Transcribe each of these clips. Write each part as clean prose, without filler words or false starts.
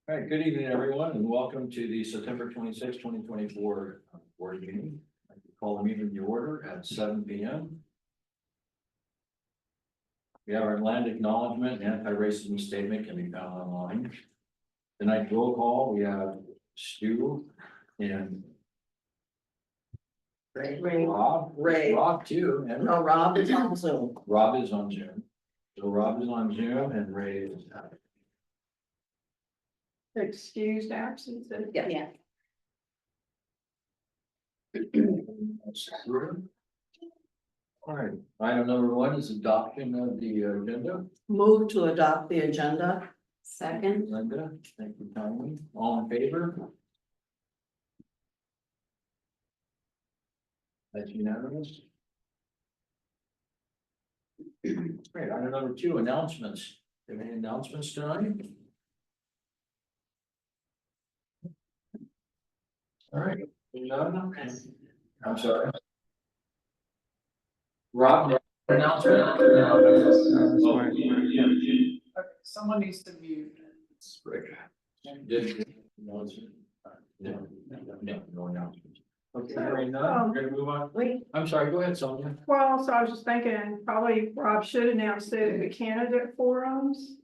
All right, good evening, everyone, and welcome to the September 26, 2024 board meeting. I call the meeting to order at 7 p.m. We have our land acknowledgement and anti-racism statement can be found online. Tonight's roll call, we have Stu and Rob too, and No, Rob is on Zoom. Rob is on Zoom. So Rob is on Zoom and Ray is out. Excused absence. Yeah. All right, item number 1 is adoption of the agenda. Move to adopt the agenda. Second. Linda, thank you, Tommy. All in favor? That's unanimous. Great, item number 2, announcements. Do you have any announcements tonight? All right. None? I'm sorry. Rob, announcement? Oh, yeah. Someone needs to mute. Rick. Did. No, no announcements. Okay, hearing none, we're gonna move on. Wait. I'm sorry, go ahead, Sonia. Well, so I was just thinking, probably Rob should announce the candidate forums.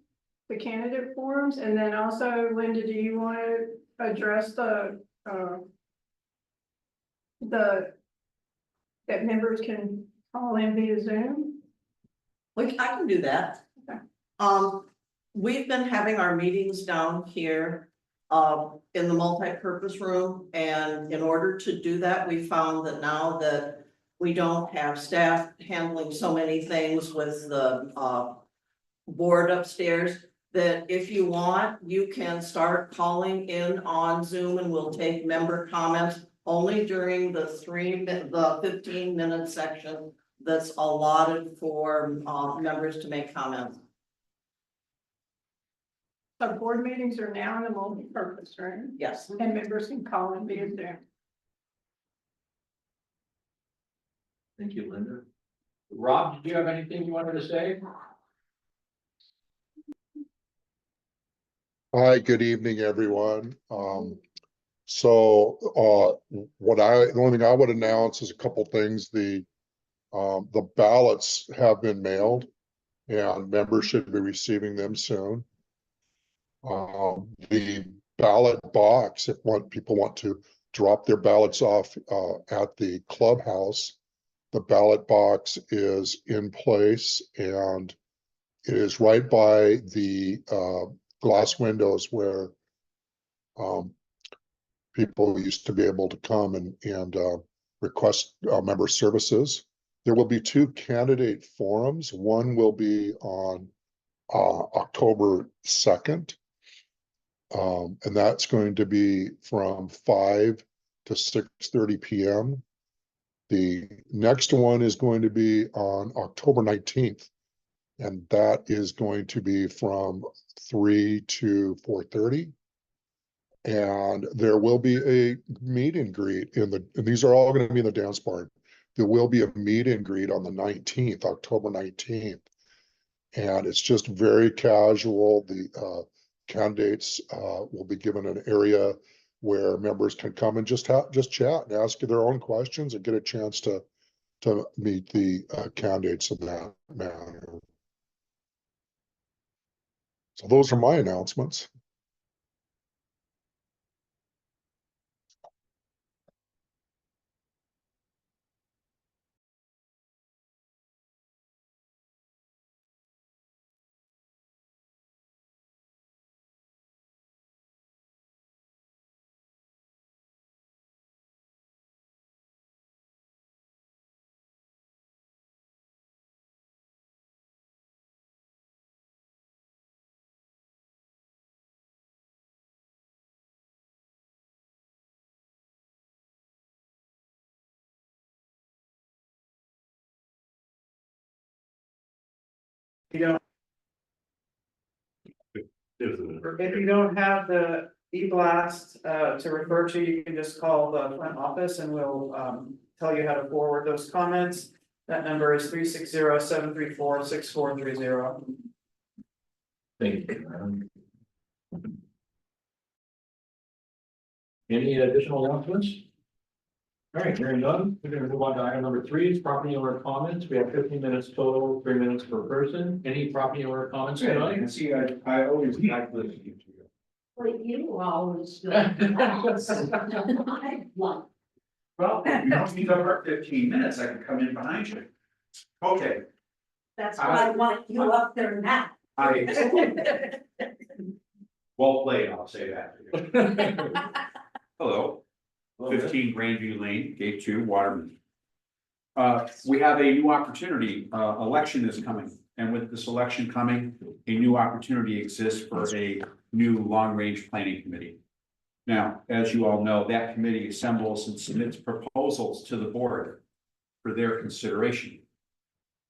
And then also, Linda, do you want to address that members can call in via Zoom? I can do that. Okay. We've been having our meetings down here in the multi-purpose room, and in order to do that, we found that now that we don't have staff handling so many things with the board upstairs, that if you want, you can start calling in on Zoom and we'll take member comments only during the 15-minute section that's allotted for members to make comments. So board meetings are now in the multi-purpose room, Yes. and members can call in via Zoom. Thank you, Linda. Rob, did you have anything you wanted to say? Hi, good evening, everyone. The only thing I would announce is a couple things. The ballots have been mailed and members should be receiving them soon. The ballot box, if people want to drop their ballots off at the clubhouse, the ballot box is in place and it is right by the glass windows where people used to be able to come and request member services. There will be 2 candidate forums. One will be on October 2nd. And that's going to be from 5 to 6:30 p.m. The next one is going to be on October 19th. And that is going to be from 3 to 4:30. And there will be a meet and greet and these are all going to be in the dance bar. There will be a meet and greet on the 19th, October 19th. And it's just very casual. The candidates will be given an area where members can come and just chat and ask their own questions and get a chance to meet the candidates in that manner. So those are my announcements. If you don't have the e-blast to refer to, you can just call the front office and we'll tell you how to forward those comments. That number is 360-734-6430. Thank you. Any additional announcements? All right, hearing none, we're gonna move on to item number 3, is property owner comments. We have 15 minutes total, 3 minutes per person. Any property owner comments tonight? And see, I always like listening to you. But you always do. I love. Well, you don't need over 15 minutes, I can come in behind you. Okay, That's why I want you up there now. Well played, I'll say that. Hello, 15 Grandview Lane, Gate 2, Waterman. We have a new opportunity, election is coming, and with this election coming, a new opportunity exists for a new long-range planning committee. Now, as you all know, that committee assembles and submits proposals to the board for their consideration.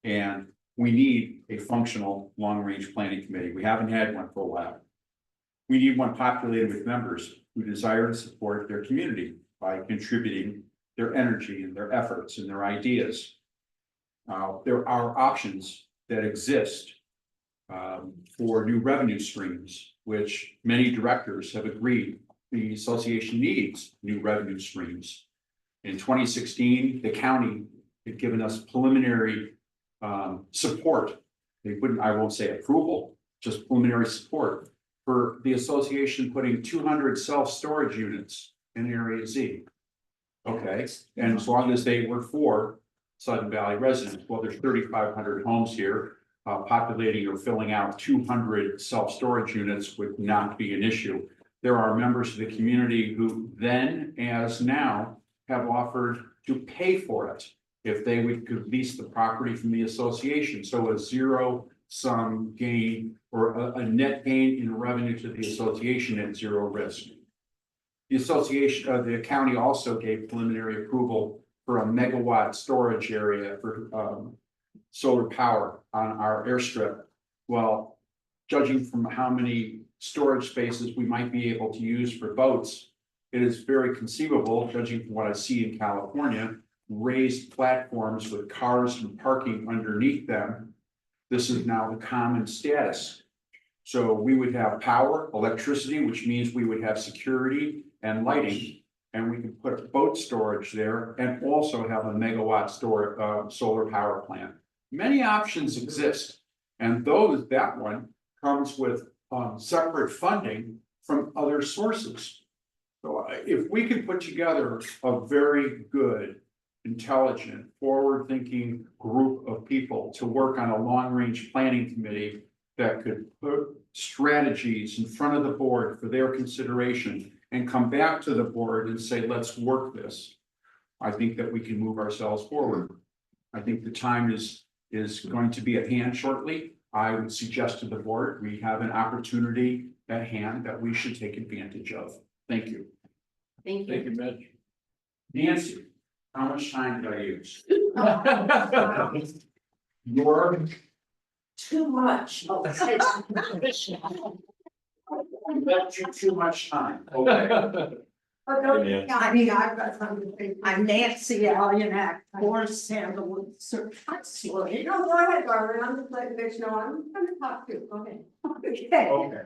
And we need a functional long-range planning committee. We haven't had one for a while. We need one populated with members who desire to support their community by contributing their energy and their efforts and their ideas. There are options that exist for new revenue streams, which many directors have agreed the association needs new revenue streams. In 2016, the county had given us preliminary support. They wouldn't, I won't say approval, just preliminary support for the association putting 200 self-storage units in Area Z. Okay, and as long as they were for Sudden Valley residents, well, there's 3,500 homes here. Populating or filling out 200 self-storage units would not be an issue. There are members of the community who then, as now, have offered to pay for it if they would lease the property from the association. So a zero-sum gain or a net gain in revenue to the association at zero risk. The association, the county also gave preliminary approval for a megawatt storage area for solar power on our airstrip. Well, judging from how many storage spaces we might be able to use for boats, it is very conceivable, judging from what I see in California, raised platforms with cars and parking underneath them. This is now the common status. So we would have power, electricity, which means we would have security and lighting, and we can put boat storage there and also have a megawatt solar power plant. Many options exist, and that one comes with separate funding from other sources. So if we can put together a very good, intelligent, forward-thinking group of people to work on a long-range planning committee that could put strategies in front of the board for their consideration and come back to the board and say, let's work this, I think that we can move ourselves forward. I think the time is going to be at hand shortly. I would suggest to the board, we have an opportunity at hand that we should take advantage of. Thank you. Thank Thank you. you, Mitch. Nancy, how much time did I use? You're too much. Oh, I left you too much time. Okay. Yeah. I mean, I've got something to say. I'm Nancy Allianac, 4 Sandalwood Circle. You know, go ahead, Barbara, I'm just letting bitch know I'm gonna talk to, okay. Okay. Okay.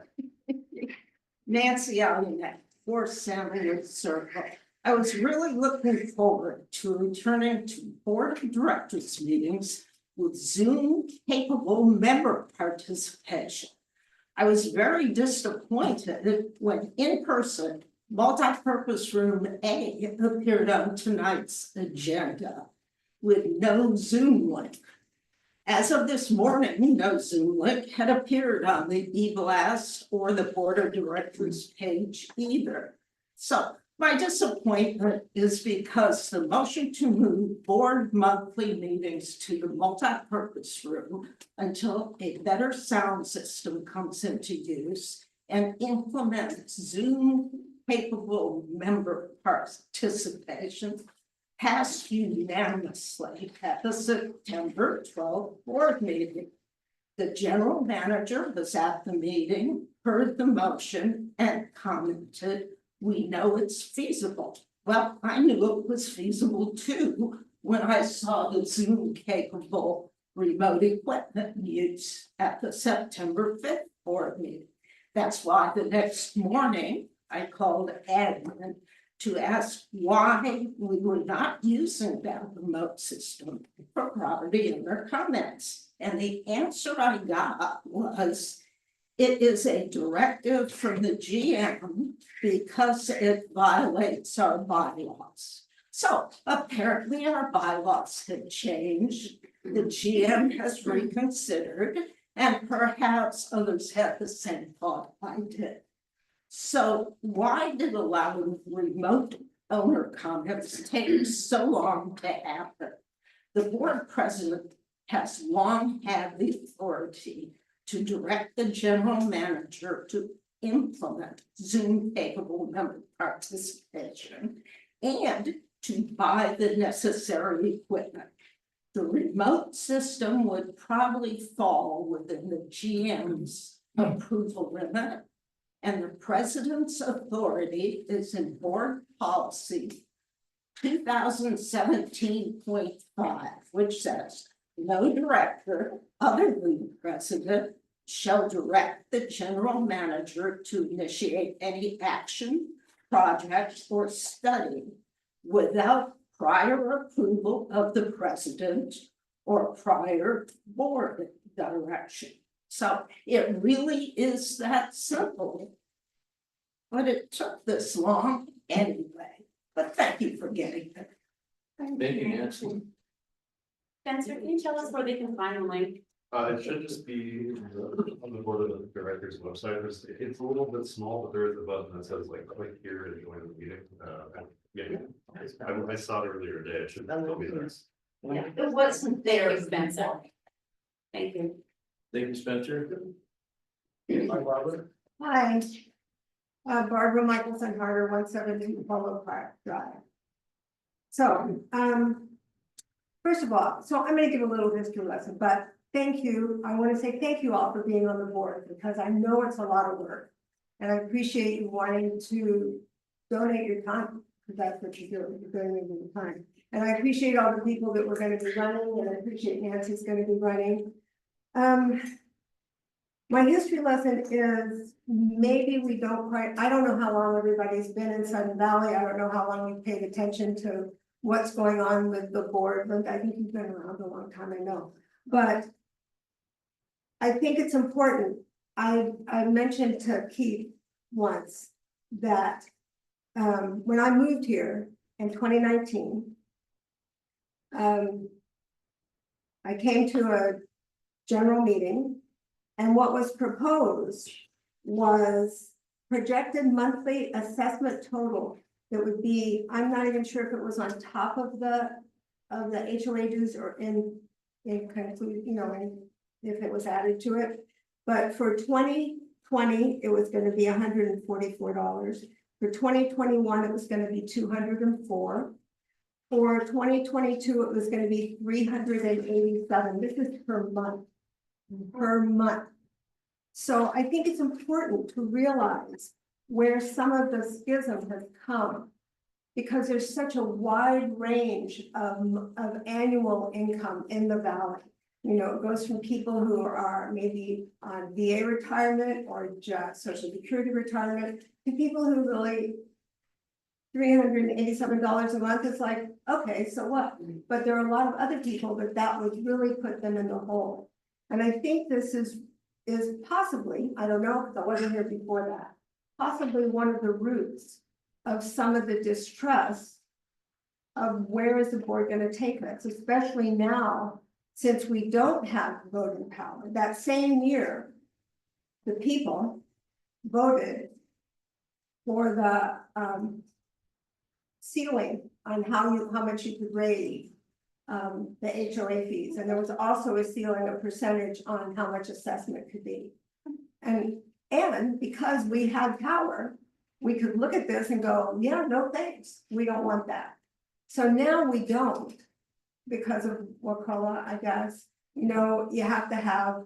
Nancy Allianac, 4 Sandalwood Circle. I was really looking forward to returning to board of directors meetings with Zoom capable member participation. I was very disappointed when in-person multi-purpose room A appeared on tonight's agenda with no Zoom link. As of this morning, no Zoom link had appeared on the e-blast or the board of directors page either. So my disappointment is because the motion to move board monthly meetings to the multi-purpose room until a better sound system comes into use and implements Zoom capable member participation passed unanimously at the September 12th board meeting. The general manager was at the meeting, heard the motion, and commented, "We know it's feasible." Well, I knew it was feasible too when I saw the Zoom capable remote equipment used at the September 5th board meeting. That's why the next morning I called admin to ask why we were not using that remote system for property owner comments. And the answer I got was, it is a directive from the GM because it violates our bylaws. So apparently our bylaws have changed. The GM has reconsidered, and perhaps others had the same thought I did. So why did allowing remote owner comments take so long to happen? The board president has long had the authority to direct the general manager to implement Zoom capable member participation and to buy the necessary equipment. The remote system would probably fall within the GM's approval limit, and the president's authority is in board policy 2017.5, which says no director other than the president shall direct the general manager to initiate any action, project, or study without prior approval of the president or prior board direction. So it really is that simple. But it took this long anyway, but thank you for getting it. Thank you, Nancy. Spencer, can you tell us where they can find the link? It should just be on the board of the director's website. It's a little bit small, but there is a button that says like click here to join the meeting. I saw it earlier today. It should still be there. Yeah, it wasn't there expensive. Thank you. Thank you, Spencer. Hi, Barbara. Hi. Barbara Michelson Harder, 170 Polo Park Drive. So, first of all, so I'm gonna give a little history lesson, but thank you. I want to say thank you all for being on the board because I know it's a lot of work. And I appreciate you wanting to donate your time, because that's what you're doing, you're donating your time. And I appreciate all the people that we're gonna be running, and I appreciate Nancy's gonna be running. My history lesson is maybe we don't quite, I don't know how long everybody's been in Sudden Valley. I don't know how long we've paid attention to what's going on with the board. But I think you've been around a long time, I know. But I think it's important. I mentioned to Keith once that when I moved here in 2019, I came to a general meeting, and what was proposed was projected monthly assessment total that would be, I'm not even sure if it was on top of the HOA dues or in conclude, you know, if it was added to it. But for 2020, it was gonna be $144. For 2021, it was gonna be $204. For 2022, it was gonna be $387. This is per month. Per month. So I think it's important to realize where some of the schism has come, because there's such a wide range of annual income in the valley. You know, it goes from people who are maybe on VA retirement or just Social Security retirement to people who really $387 a month. It's like, okay, so what? But there are a lot of other people that would really put them in the hole. And I think this is possibly, I don't know, because I wasn't here before that, possibly one of the roots of some of the distrust of where is the board going to take us, especially now, since we don't have voting power. That same year, the people voted for the ceiling on how much you could raise the HOA fees, and there was also a ceiling, a percentage on how much assessment could be. And because we had power, we could look at this and go, yeah, no thanks, we don't want that. So now we don't, because of Wakulla, I guess. You know, you have to have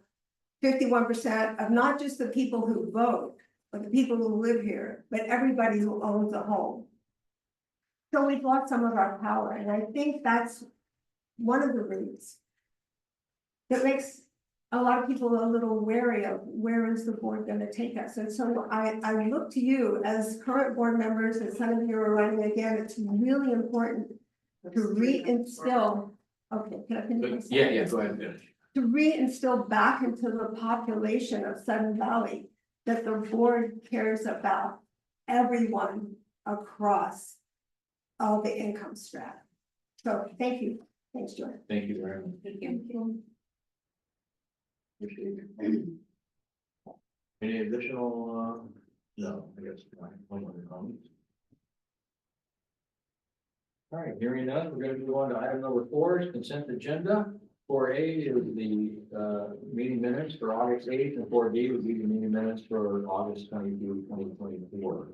51% of not just the people who vote, but the people who live here, but everybody who owns a home. So we've lost some of our power, and I think that's one of the roots that makes a lot of people are a little wary of where is the board gonna take us? And so I look to you as current board members, and some of you are running again, it's really important to reinstill. Okay, can I finish? my sentence? Go ahead and finish. To reinstill back into the population of Sudden Valley that the board cares about everyone across all the income strata. So thank you. Thanks, Joy. Thank you very much. Appreciate it. Any additional, no, I guess, one other comments. All right, hearing none, we're gonna move on to item number 4, is consent agenda. 4A is the meeting minutes for August 8th, and 4B would be the meeting minutes for August 22, 2024.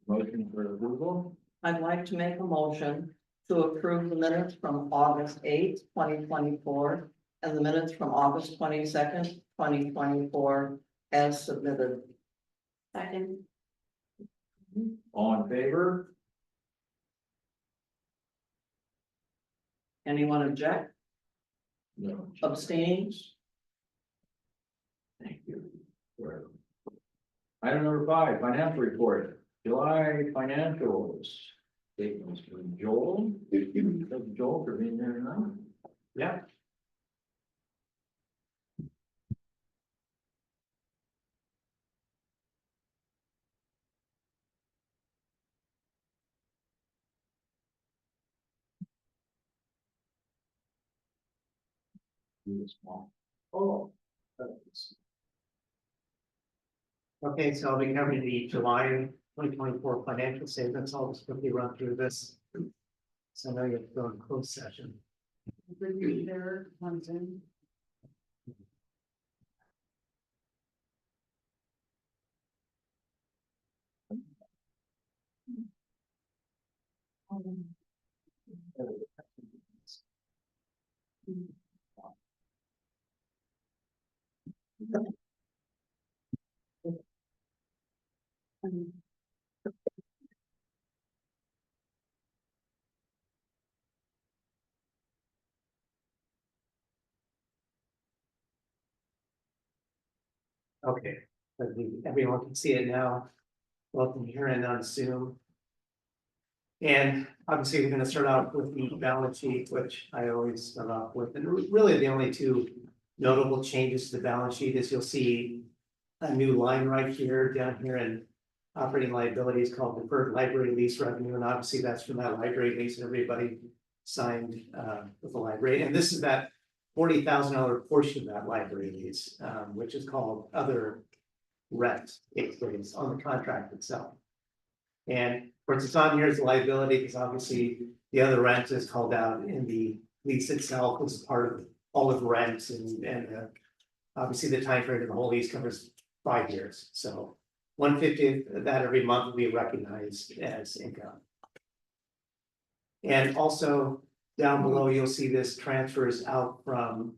Motion for approval. I'd like to make a motion to approve the minutes from August 8th, 2024, and the minutes from August 22nd, 2024, as submitted. Second. All in favor? Anyone object? No. Abstain? Thank you. Item number 5, financial report, July financials. Statements from Joel. Thank you, Joel, for being there tonight. Yeah. Oh. Okay, so I'll be covering the July 2024 financial statements. I'll just quickly run through this. So I know you have to go in closed session. There, one's in. Okay, but everyone can see it now. Welcome here and on Zoom. And obviously, we're gonna start off with the balance sheet, which I always start off with, and really the only two notable changes to the balance sheet is you'll see a new line right here, down here in operating liabilities called deferred library lease revenue, and obviously that's from that library lease that everybody signed with the library, and this is that $40,000 portion of that library lease, which is called other rent expense on the contract itself. And of course, it's on here as a liability because obviously the other rent is called out in the lease itself as part of all of the rents and obviously the time frame of the whole lease covers 5 years. So 1/50 of that every month will be recognized as income. And also down below, you'll see this transfers out from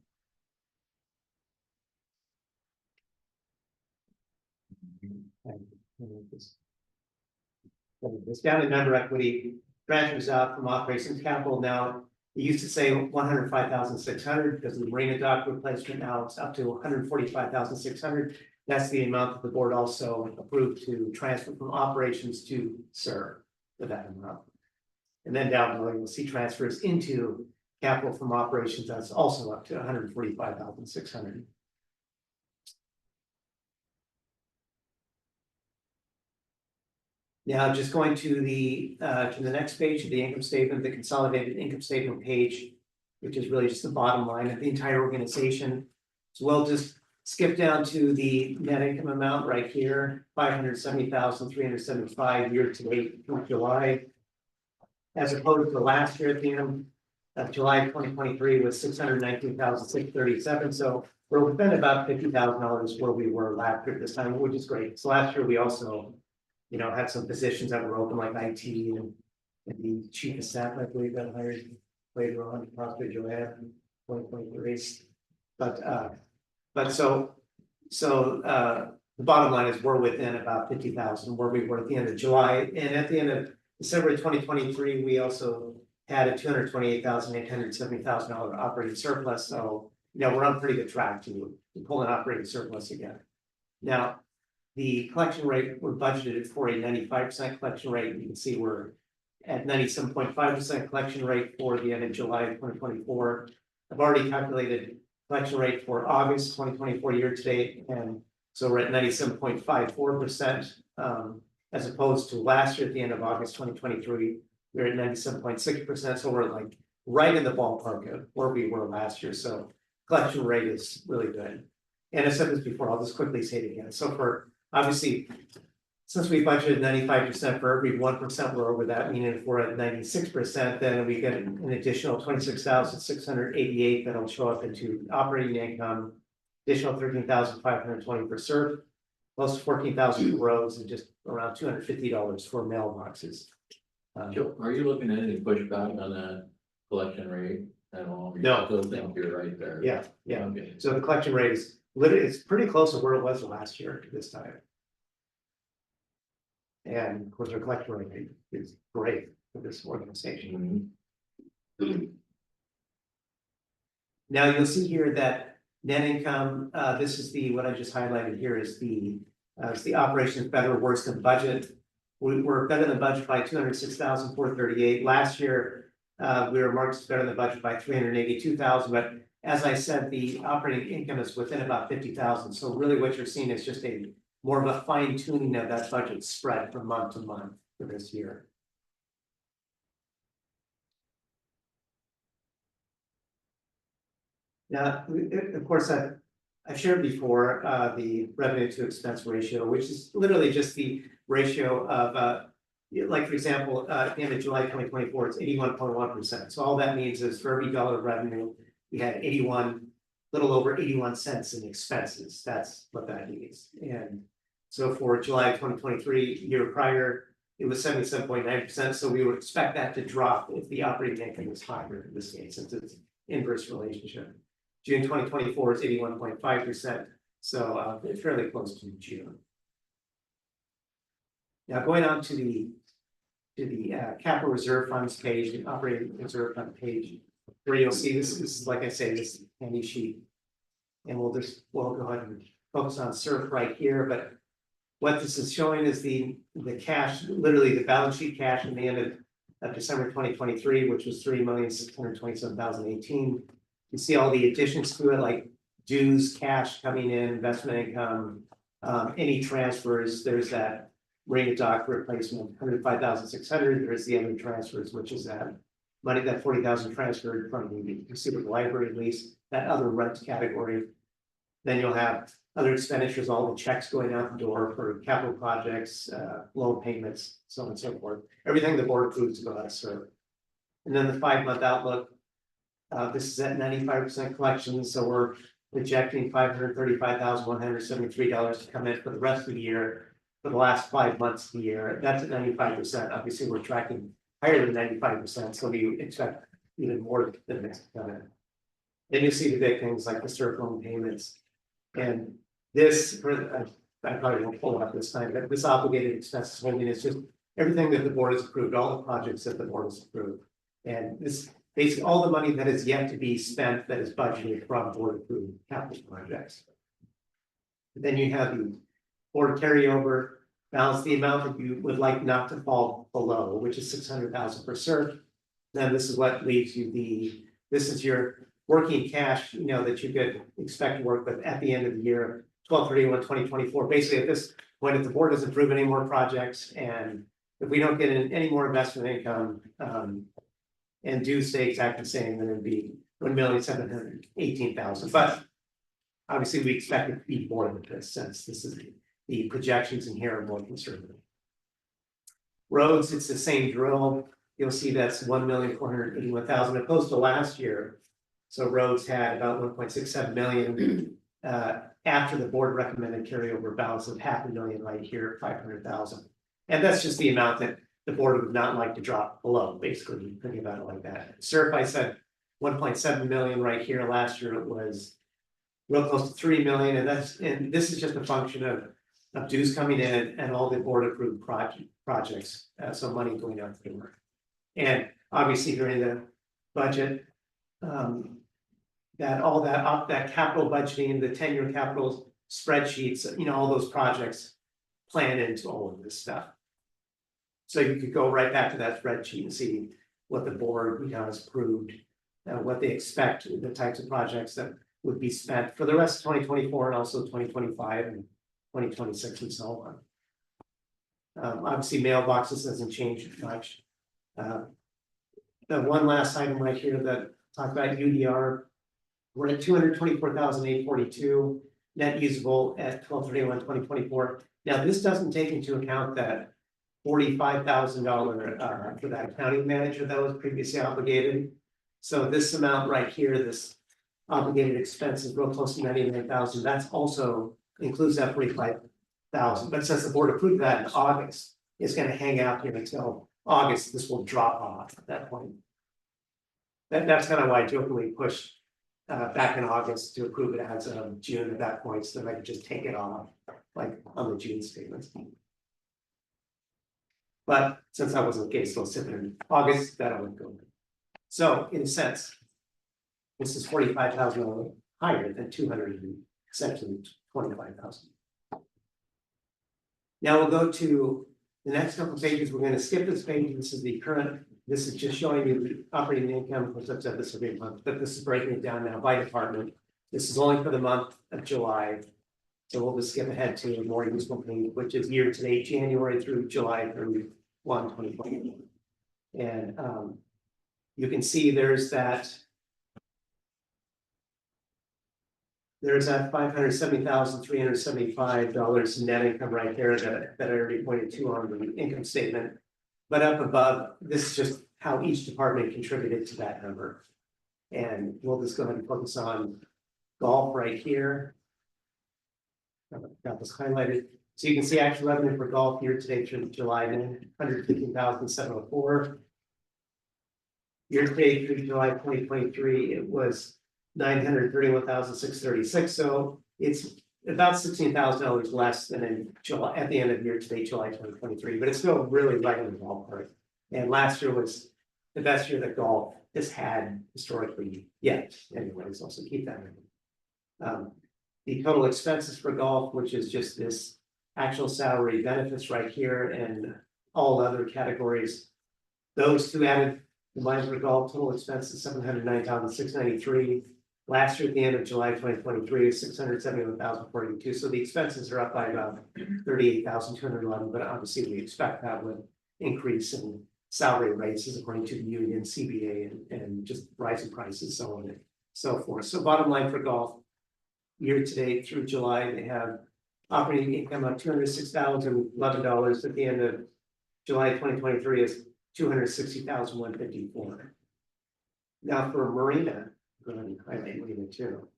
this down in member equity, transfers out from operations capital. Now, it used to say 105,600 because of the marina dock replacement. Now it's up to 145,600. That's the amount that the board also approved to transfer from operations to SER for that amount. And then down below, you'll see transfers into capital from operations. That's also up to 145,600. Now, just going to the next page of the income statement, the consolidated income statement page, which is really just the bottom line of the entire organization. So we'll just skip down to the net income amount right here, 570,375 year to date through July. As opposed to last year at the end of July 2023 was 619,637. So we're within about $50,000 where we were last year at this time, which is great. So last year we also, had some positions that were open like IT and the chief of staff, I believe, that hired later on, possibly Joanne, 2023. But so the bottom line is we're within about 50,000 where we were at the end of July, and at the end of December 2023, we also had a $228,870,000 operating surplus. So we're on pretty good track to to pull an operating surplus again. Now, the collection rate, we're budgeted for a 95% collection rate. You can see we're at 97.5% collection rate for the end of July of 2024. I've already calculated collection rate for August 2024 year to date, and so we're at 97.54%, as opposed to last year at the end of August 2023, we were at 97.6%. So we're like right in the ballpark of where we were last year. So collection rate is really good. And I said this before, I'll just quickly say it again. So for obviously, since we budgeted 95% for every 1%, we're over that, meaning if we're at 96%, then we get an additional 26,688 that'll show up into operating income, additional 13,520 for SURF, close to 14,000 for roads, and just around $250 for mailboxes. Joe, are you looking at any pushback on that collection rate at all? You No. still think you're right there? Yeah, yeah. Okay. So the collection rate is literally, it's pretty close to where it was last year this time. And of course, our collection rate is great for this organization. Mhm. Now you'll see here that net income, this is what I just highlighted here is the operations better or worse than budget. We're better than budget by 206,438. Last year, we were marked as better than budget by 382,000, but as I said, the operating income is within about 50,000. So really what you're seeing is just more of a fine tuning of that budget spread from month to month for this year. Now, of course, I've shared before the revenue to expense ratio, which is literally just the ratio of, like for example, at the end of July 2024, it's 81.1%. So all that means is for every dollar of revenue, we had little over 81 cents in expenses. That's what that means. And so for July 2023, year prior, it was 77.9%. So we would expect that to drop if the operating income is higher in this case, since it's inverse relationship. June 2024 is 81.5%. So it's fairly close to June. Now going on to the capital reserve funds page, the operating reserve fund page, where you'll see this is, like I say, this handy sheet. And we'll go ahead and focus on SURF right here, but what this is showing is the cash, literally the balance sheet cash in the end of December 2023, which was 3,627,018. You see all the additions to it, like dues, cash coming in, investment income, any transfers. There's that marina dock replacement, 105,600. There's the other transfers, which is that money, that 40,000 transferred from the Pacific Library lease, that other rent category. Then you'll have other expenditures, all the checks going out the door for capital projects, loan payments, so on and so forth. Everything the board approves to go out of SURF. And then the 5-month outlook. This is at 95% collection, so we're projecting $535,173 to come in for the rest of the year. For the last 5 months of the year, that's at 95%. Obviously, we're tracking higher than 95%, so we expect even more than this to come in. Then you see the big things like the SURF loan payments, and this, I probably won't pull it up this time, but this obligated expenses holding is just everything that the board has approved, all the projects that the board has approved, and this. Basically, all the money that is yet to be spent that is budgeted from board approved capital projects. Then you have the board carryover balance, the amount that you would like not to fall below, which is 600,000 per SURF. Then this is what leaves you this is your working cash, that you could expect to work with at the end of the year, 12/31/2024. Basically, at this point, if the board doesn't approve any more projects, and if we don't get any more investment income, and do stay exactly the same, then it'd be 1,718,000. But obviously, we expect it to be more than this, since this is the projections in here are more conservative. Roads, it's the same drill. You'll see that's 1,481,000 opposed to last year. So roads had about 1.67 million after the board recommended carryover balance of $500,000 right here, 500,000. And that's just the amount that the board would not like to drop below, basically, thinking about it like that. SURF, I said 1.7 million right here. Last year it was real close to 3 million, and this is just a function of dues coming in and all the board approved projects, so money going out the door. And obviously during the budget, that all that capital budgeting, the 10-year capital spreadsheets, you know, all those projects plan into all of this stuff. So you could go right back to that spreadsheet and see what the board, you know, has approved, what they expect, the types of projects that would be spent for the rest of 2024 and also 2025 and 2026 and so on. Obviously, mailboxes doesn't change much. The one last item right here that talk about UDR, we're at 224,842 net usable at 12/31/2024. Now, this doesn't take into account that $45,000 for that accounting manager that was previously obligated. So this amount right here, this obligated expense is real close to 99,000. That's also includes that 45,000. But since the board approved that in August, it's going to hang out here until August. This will drop off at that point. That's kind of why I jokingly pushed back in August to approve it as of June at that point, so that I could just take it off, like on the June statements. But since that wasn't the case, it'll sit there in August, that would go. So in a sense, this is $45,000 higher than 200 and essentially 25,000. Now we'll go to the next couple of pages. We're going to skip this page. This is the current. This is just showing you the operating income for such this every month, but this is breaking it down now by department. This is only for the month of July. So we'll just skip ahead to a more useful page, which is year to date, January through July 31, 2021. And you can see there's that $570,375 net income right there that I already pointed to on the income statement. But up above, this is just how each department contributed to that number. And we'll just go ahead and focus on golf right here. Got this highlighted. So you can see actual revenue for golf year to date through July, 115,704. Year to date through July 2023, it was 931,636. So it's about $16,000 less than in July at the end of year to date, July 2023, but it's still really right in the ballpark. And last year was the best year that golf has had historically yet. Anyways, also keep that in mind. The total expenses for golf, which is just this actual salary benefits right here and all other categories, those two added combined for golf total expenses $709,693. Last year at the end of July 2023 is $671,042. So the expenses are up by about $38,211, but obviously we expect that would increase in salary raises according to the union, CBA, and just rising prices, so on and so forth. So bottom line for golf, year to date through July, they have operating income of $206,011 at the end of July 2023 is $260,154. Now for Marina, go ahead and highlight Marina too.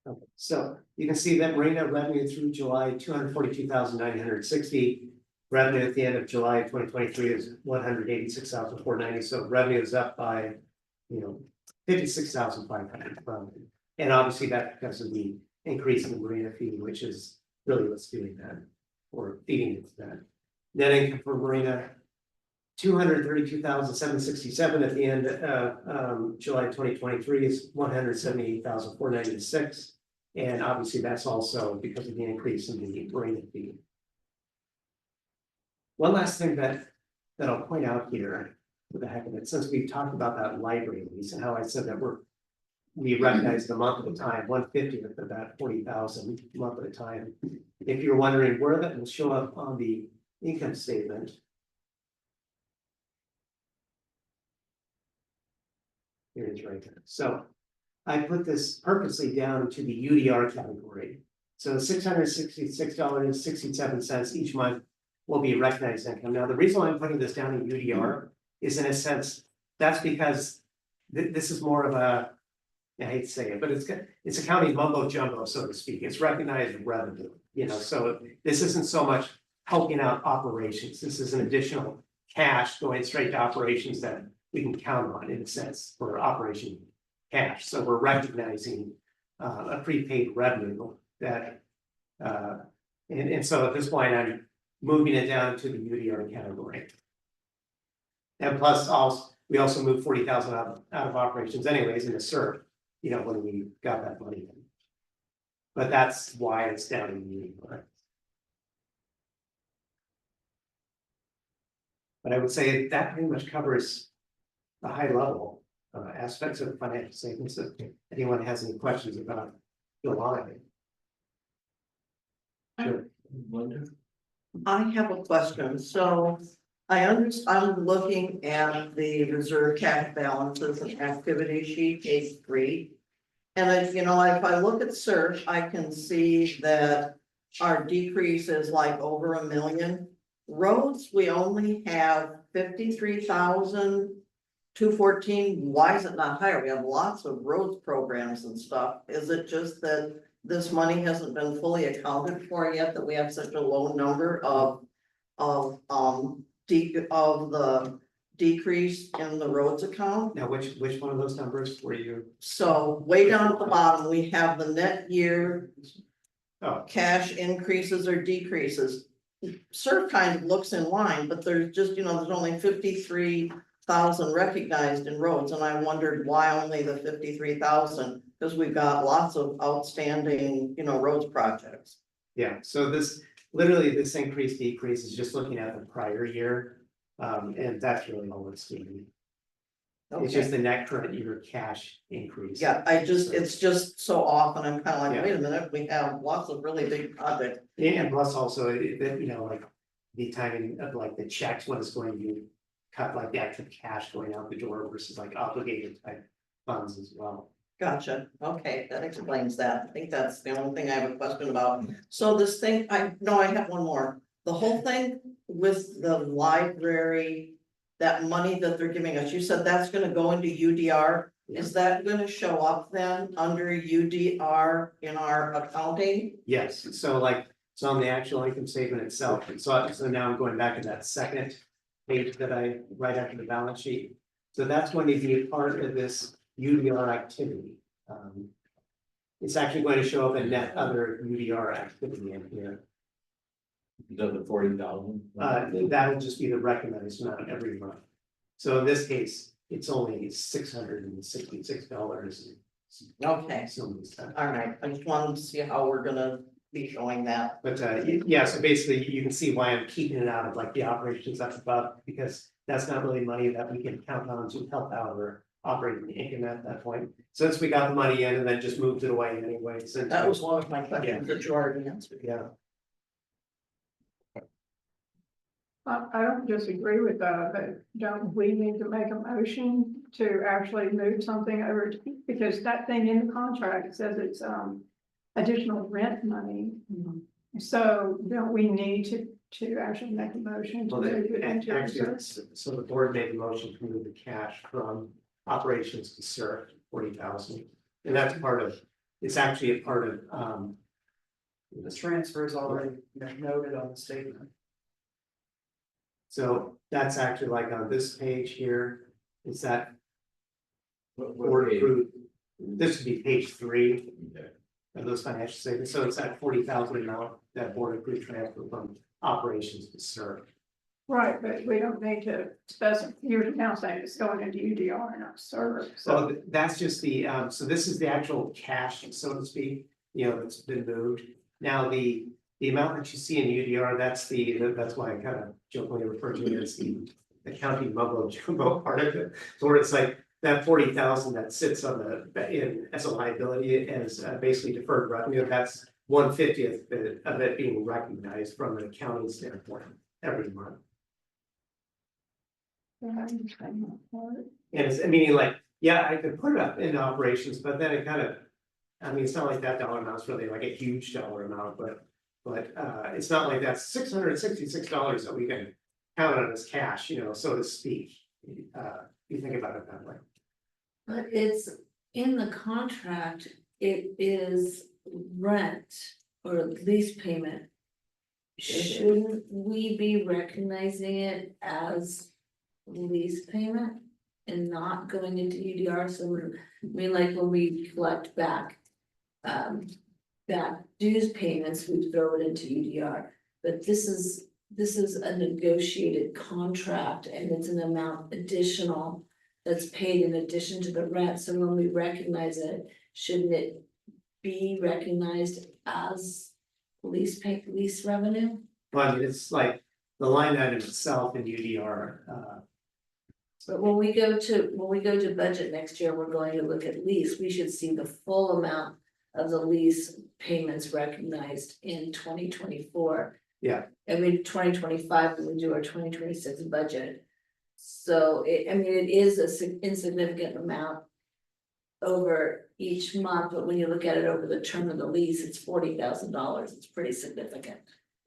Okay, so you can see that Marina revenue through July, 242,960. Revenue at the end of July 2023 is 186,490. So revenue is up by, 56,500. And obviously that's because of the increase in the Marina fee, which is really what's doing that, or feeding into that. Net income for Marina, 232,767 at the end of July 2023 is 178,496. And obviously that's also because of the increase in the Marina fee. One last thing that I'll point out here, for the heck of it, since we've talked about that library lease and how I said that we recognize the month at a time, 150th of that 40,000 month at a time. If you're wondering where that will show up on the income statement. Here it is right there. So I put this purposely down to the UDR category. So $666.67 each month will be recognized income. Now, the reason why I'm putting this down in UDR is, in a sense, that's because this is more of a, I hate to say it, but it's accounting mumbo jumbo, so to speak. It's recognized revenue, so this isn't so much helping out operations. This is an additional cash going straight to operations that we can count on, in a sense, for operation cash. So we're recognizing a prepaid revenue that, and so at this point, moving it down to the UDR category. And plus also, we also moved 40,000 out of operations anyways in the SERP, you know, when we got that money in. But that's why it's down in UDR. But I would say that pretty much covers the high level aspects of financial statements. If anyone has any questions about the line. Sure. Linda? I have a question, so I'm looking at the reserve cash balances and activity sheet, page 3. And if I look at SERP, I can see that our decrease is like over 1 million. Roads, we only have 53,214. Why is it not higher? We have lots of roads programs and stuff. Is it just that this money hasn't been fully accounted for yet, that we have such a low number of the decrease in the roads account? Now, which one of those numbers were you? So way down at the bottom, we have the net year Oh, cash increases or decreases. SERP kind of looks in line, but there's just, there's only 53,000 recognized in roads, and I wondered why only the 53,000, because we've got lots of outstanding, roads projects. yeah, so this, literally this increase decrease is just looking at the prior year. And that's really all it's doing. It's just the net current year cash increase. Yeah, it's just so often, I'm kind of like, Yeah. wait a minute, we have lots of really big projects. Yeah, and plus also that, like the timing of like the checks, when it's going to cut like the actual cash going out the door versus like obligated type funds as well. Gotcha, okay, that explains that. I think that's the only thing I have a question about. So this thing, I have one more. The whole thing with the library, that money that they're giving us, you said that's gonna go into UDR. Is that gonna show up then under UDR in our accounting? Yes, so on the actual income statement itself, so now I'm going back to that second page that right after the balance sheet. So that's going to be a part of this UDR activity. It's actually going to show up in net other UDR activity in here. Is that the 40,000? That'll just be the recognized amount every month. So in this case, it's only $666. Okay, Some all right, I just wanted to see how we're gonna be showing that. But yeah, so basically you can see why I'm keeping it out of like the operations up above, because that's not really money that we can count on to help out our operating income at that point. Since we got the money in and then just moved it away anyway, since. That was one of my questions that you already answered. Yeah, I don't disagree with that, but don't we need to make a motion to actually move something over? Because that thing in the contract says it's additional rent money. So don't we need to actually make a motion to well, move it into actually, reserve? so the board made the motion to move the cash from operations to SERP, 40,000. And that's part of, it's actually a part of, The transfer is already noted on the statement. so that's actually like on this page here, is that What board page? approved, this would be page 3 Okay. of those financial statements, so it's that 40,000 amount that board approved transfer from operations to SERP. Right, but we don't need to specify, you're now saying it's going into UDR and not server, so. So that's just the, so this is the actual cash, so to speak, that's been moved. Now, the amount that you see in UDR, that's why I kind of jokingly refer to it as the accounting mumbo jumbo part of it. So where it's like that 40,000 that sits on as a liability as basically deferred revenue, that's 1/50 of it being recognized from an accounting standpoint every month. And it's, meaning like, yeah, I could put it up in operations, but then it kind of, it's not like that dollar amount's really like a huge dollar amount, but it's not like that's $666 that we can count on as cash, so to speak. You think about it that way. But it's in the contract, it is rent or lease payment. Shouldn't we be recognizing it as lease payment and not going into UDR? So like when we collect back dues payments, we throw it into UDR, but this is this is a negotiated contract and it's an amount additional that's paid in addition to the rent, so when we recognize it, shouldn't it be recognized as lease revenue? Well, I mean, it's like the line item itself in UDR, But when we go to budget next year, we're going to look at lease, we should see the full amount of the lease payments recognized in 2024. Yeah. I mean, 2025, when we do our 2026 budget. So it is a insignificant amount over each month, but when you look at it over the term of the lease, it's $40,000, it's pretty significant.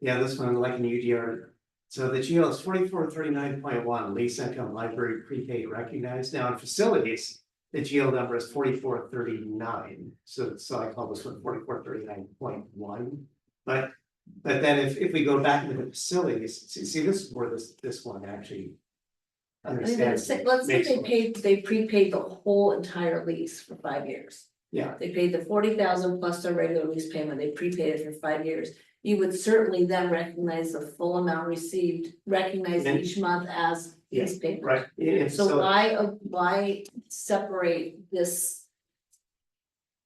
yeah, this one, like in UDR. So the GL is 4439.1, lease income library prepaid recognized. Now in facilities, the GL number is 4439. So I call this one 4439.1. But then if we go back into the facilities, see this is where this one actually. I mean, Understands. let's say makes they prepaid the whole entire lease for 5 years. Yeah. They paid the 40,000 plus their regular lease payment, they prepaid it for 5 years. You would certainly then recognize the full amount received, recognized Then- each month as lease payment. Right. And So why separate this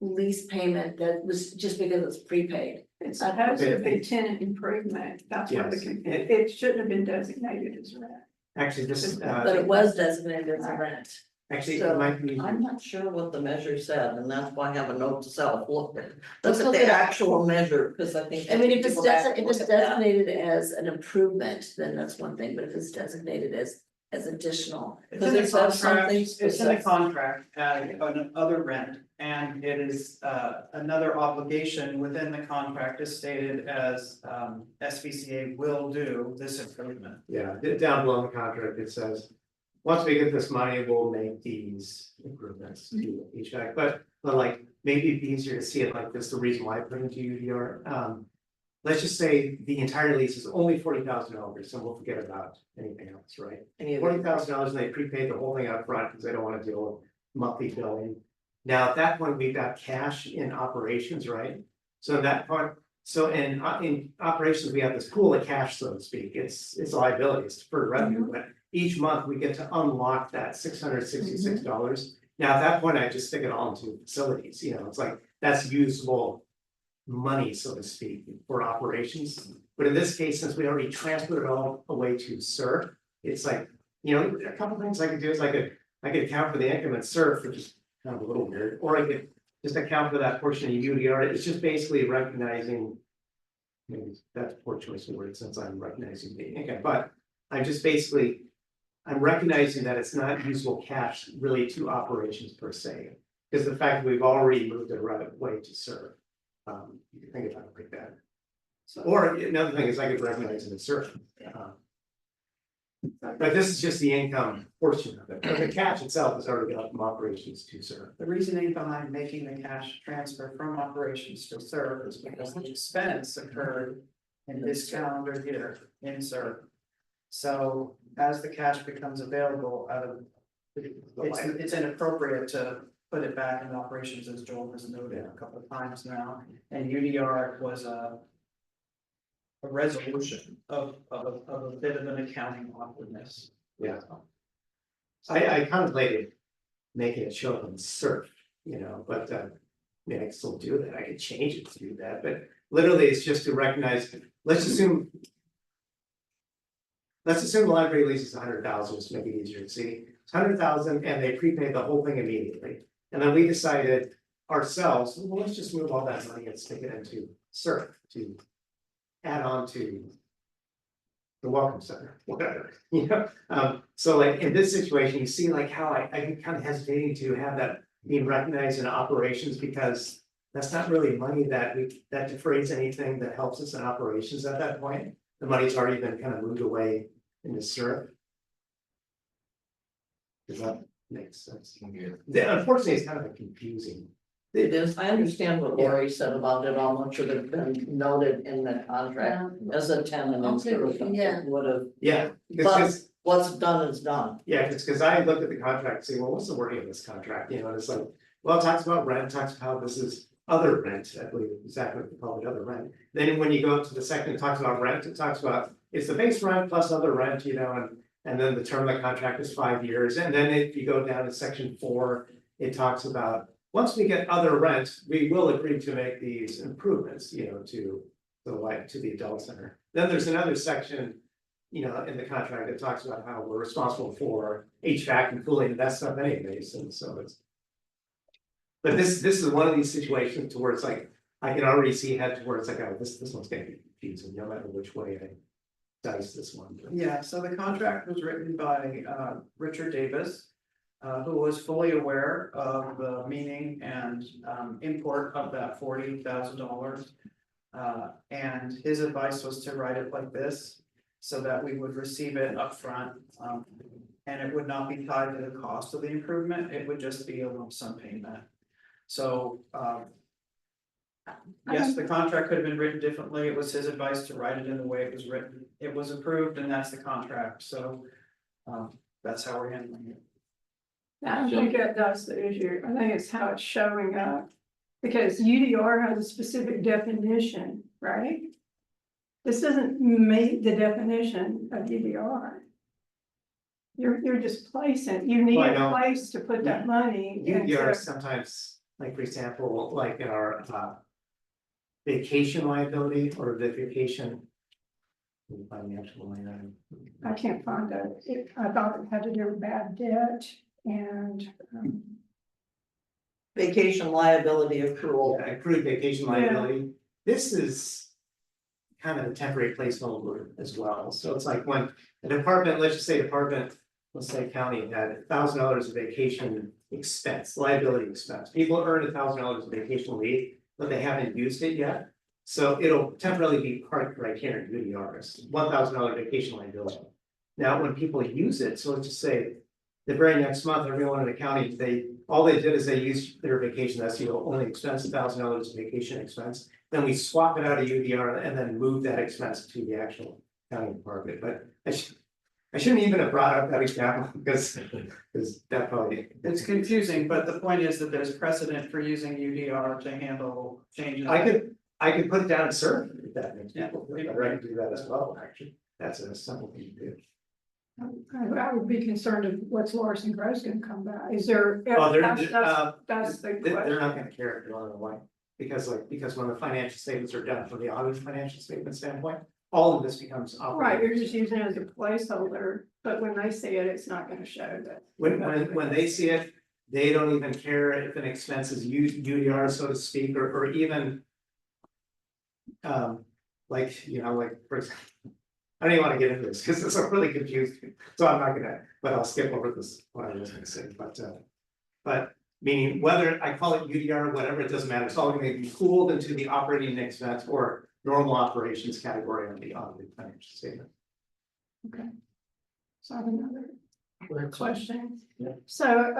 lease payment that was just because it's prepaid? It's supposed to be tenant improvement, that's what Yes. it shouldn't have been designated as rent. Actually, this But it was designated as a rent. actually, it So, might be. I'm not sure what the measure said, and that's why I have a note to self, look at Let's look the at it. actual measure, because I think. I mean, if it's people have to if look it's at that. designated as an improvement, then that's one thing, but if it's designated as additional. It's in the Because it says something contract, it's in the specific. contract, another rent, and it is, another obligation within the contract is stated as, SVCA will do this improvement. Yeah, down below the contract, it says, once we get this money, we'll make these improvements to HVAC, but like, maybe it'd be easier to see it like this, the reason why I put into UDR. Let's just say the entire lease is only $40,000, so we'll forget about anything else, right? $40,000, and they prepaid the whole thing up front because they don't want to deal with monthly billing. Now, at that point, we've got cash in operations, right? So that part, so in operations, we have this pool of cash, so to speak, it's liability, it's deferred revenue, but each month we get to unlock that $666. Now, at that point, I just stick it all into facilities, it's like, that's usable money, so to speak, for operations. But in this case, since we already transferred it all away to SURF, it's like, a couple things I could do is I could account for the income at SURF, which is kind of a little weird, or I could just account for that portion of UDR. It's just basically recognizing, maybe that's a poor choice of words since I'm recognizing the income, but I'm recognizing that it's not usable cash really to operations per se, because the fact that we've already moved it right away to SURF. You can think about it like that. So, or another thing is I could recognize it as SURF. But this is just the income portion of it, but the cash itself is already got from operations to SURF. The reasoning behind making the cash transfer from operations to SURF is because the expense occurred in this calendar year in SURF. So as the cash becomes available it's inappropriate to put it back in operations, as Joel has noted a couple of times now, and UDR was a resolution of a bit of an accounting awkwardness. Yeah. I contemplated making it show up on SURF, but I can still do that. I could change it to do that, but literally it's just to recognize, let's assume the library lease is 100,000, just to make it easier to see. It's 100,000 and they prepaid the whole thing immediately. And then we decided ourselves, well, let's just move all that money and stick it into SURF to add on to the Welcome Center, whatever, So like in this situation, you see like how I'm kind of hesitating to have that being recognized in operations, because that's not really money that defrays anything that helps us in operations at that point. The money's already been kind of moved away into SURF. Does that make sense? Unfortunately, it's kind of a confusing. It is, I understand what Lori said about it, almost should have been noted in the contract as a tenant instead of something Yeah. would have. Yeah, But because what's done is done. yeah, it's because I looked at the contract, and say, well, what's the wording of this contract? And it's like, well, it talks about rent, talks about how this is other rent, I believe exactly what they call it, other rent. Then when you go to the second, it talks about rent, it talks about it's the base rent plus other rent, you know, and then the term of the contract is 5 years, and then if you go down to section 4, it talks about. Once we get other rent, we will agree to make these improvements, you know, to the adult center. Then there's another section, you know, in the contract that talks about how we're responsible for HVAC and cooling and that stuff anyways, and so it's. But this is one of these situations to where it's like, I can already see ahead to where it's like, oh, this one's gonna be confusing, no matter which way I dice this one. Yeah, so the contract was written by Richard Davis. Who was fully aware of the meaning and import of that $40,000. And his advice was to write it like this, so that we would receive it upfront. And it would not be tied to the cost of the improvement, it would just be a lump sum payment. So yes, the contract could have been written differently, it was his advice to write it in the way it was written. It was approved and that's the contract, so that's how we're handling it. I don't think that's the issue. I think it's how it's showing up. Because UDR has a specific definition, right? This doesn't meet the definition of UDR. You're just placing, you need Well, I a know. place to put that money. UDR into- sometimes, like for example, like in our vacation liability or the vacation. Let me find the actual line item. I can't find it. I thought it had to do with bad debt and, Vacation liability accrual. Yeah, accrued vacation liability. This is kind of a temporary placeholder as well. So it's like when a department, let's just say department, let's say county had $1,000 of vacation expense, liability expense. People earn $1,000 of vacation leave, but they haven't used it yet. So it'll temporarily be parked right here in UDRs, $1,000 vacation liability. Now, when people use it, so let's just say the very next month, everyone in the county, all they did is they used their vacation, that's the only expense, $1,000 of vacation expense. Then we swap it out of UDR and then move that expense to the actual county department, but I shouldn't even have brought up that example because that probably. It's confusing, but the point is that there's precedent for using UDR to handle changes. I could put it down and serve if that makes people feel better. I can do that as well, actually. That's a simple thing to do. I would be concerned of what's Larson Gross gonna come back. Is there? Oh, That's the They're question. not gonna care if you want to why, because when the financial statements are done from the audited financial statement standpoint, all of this becomes. Right, you're just using it as a placeholder, but when they see it, it's not gonna show that. When they see it, they don't even care if an expense is UDR, so to speak, or even. Like, you know, like, for example, I don't even want to get into this, because it's really confusing, so I'm not gonna, but I'll skip over this, what I was gonna say, but. Meaning whether I call it UDR or whatever, it doesn't matter, it's all gonna be pooled into the operating expense or normal operations category on the financial statement. Okay. So I have another question. Yeah. So,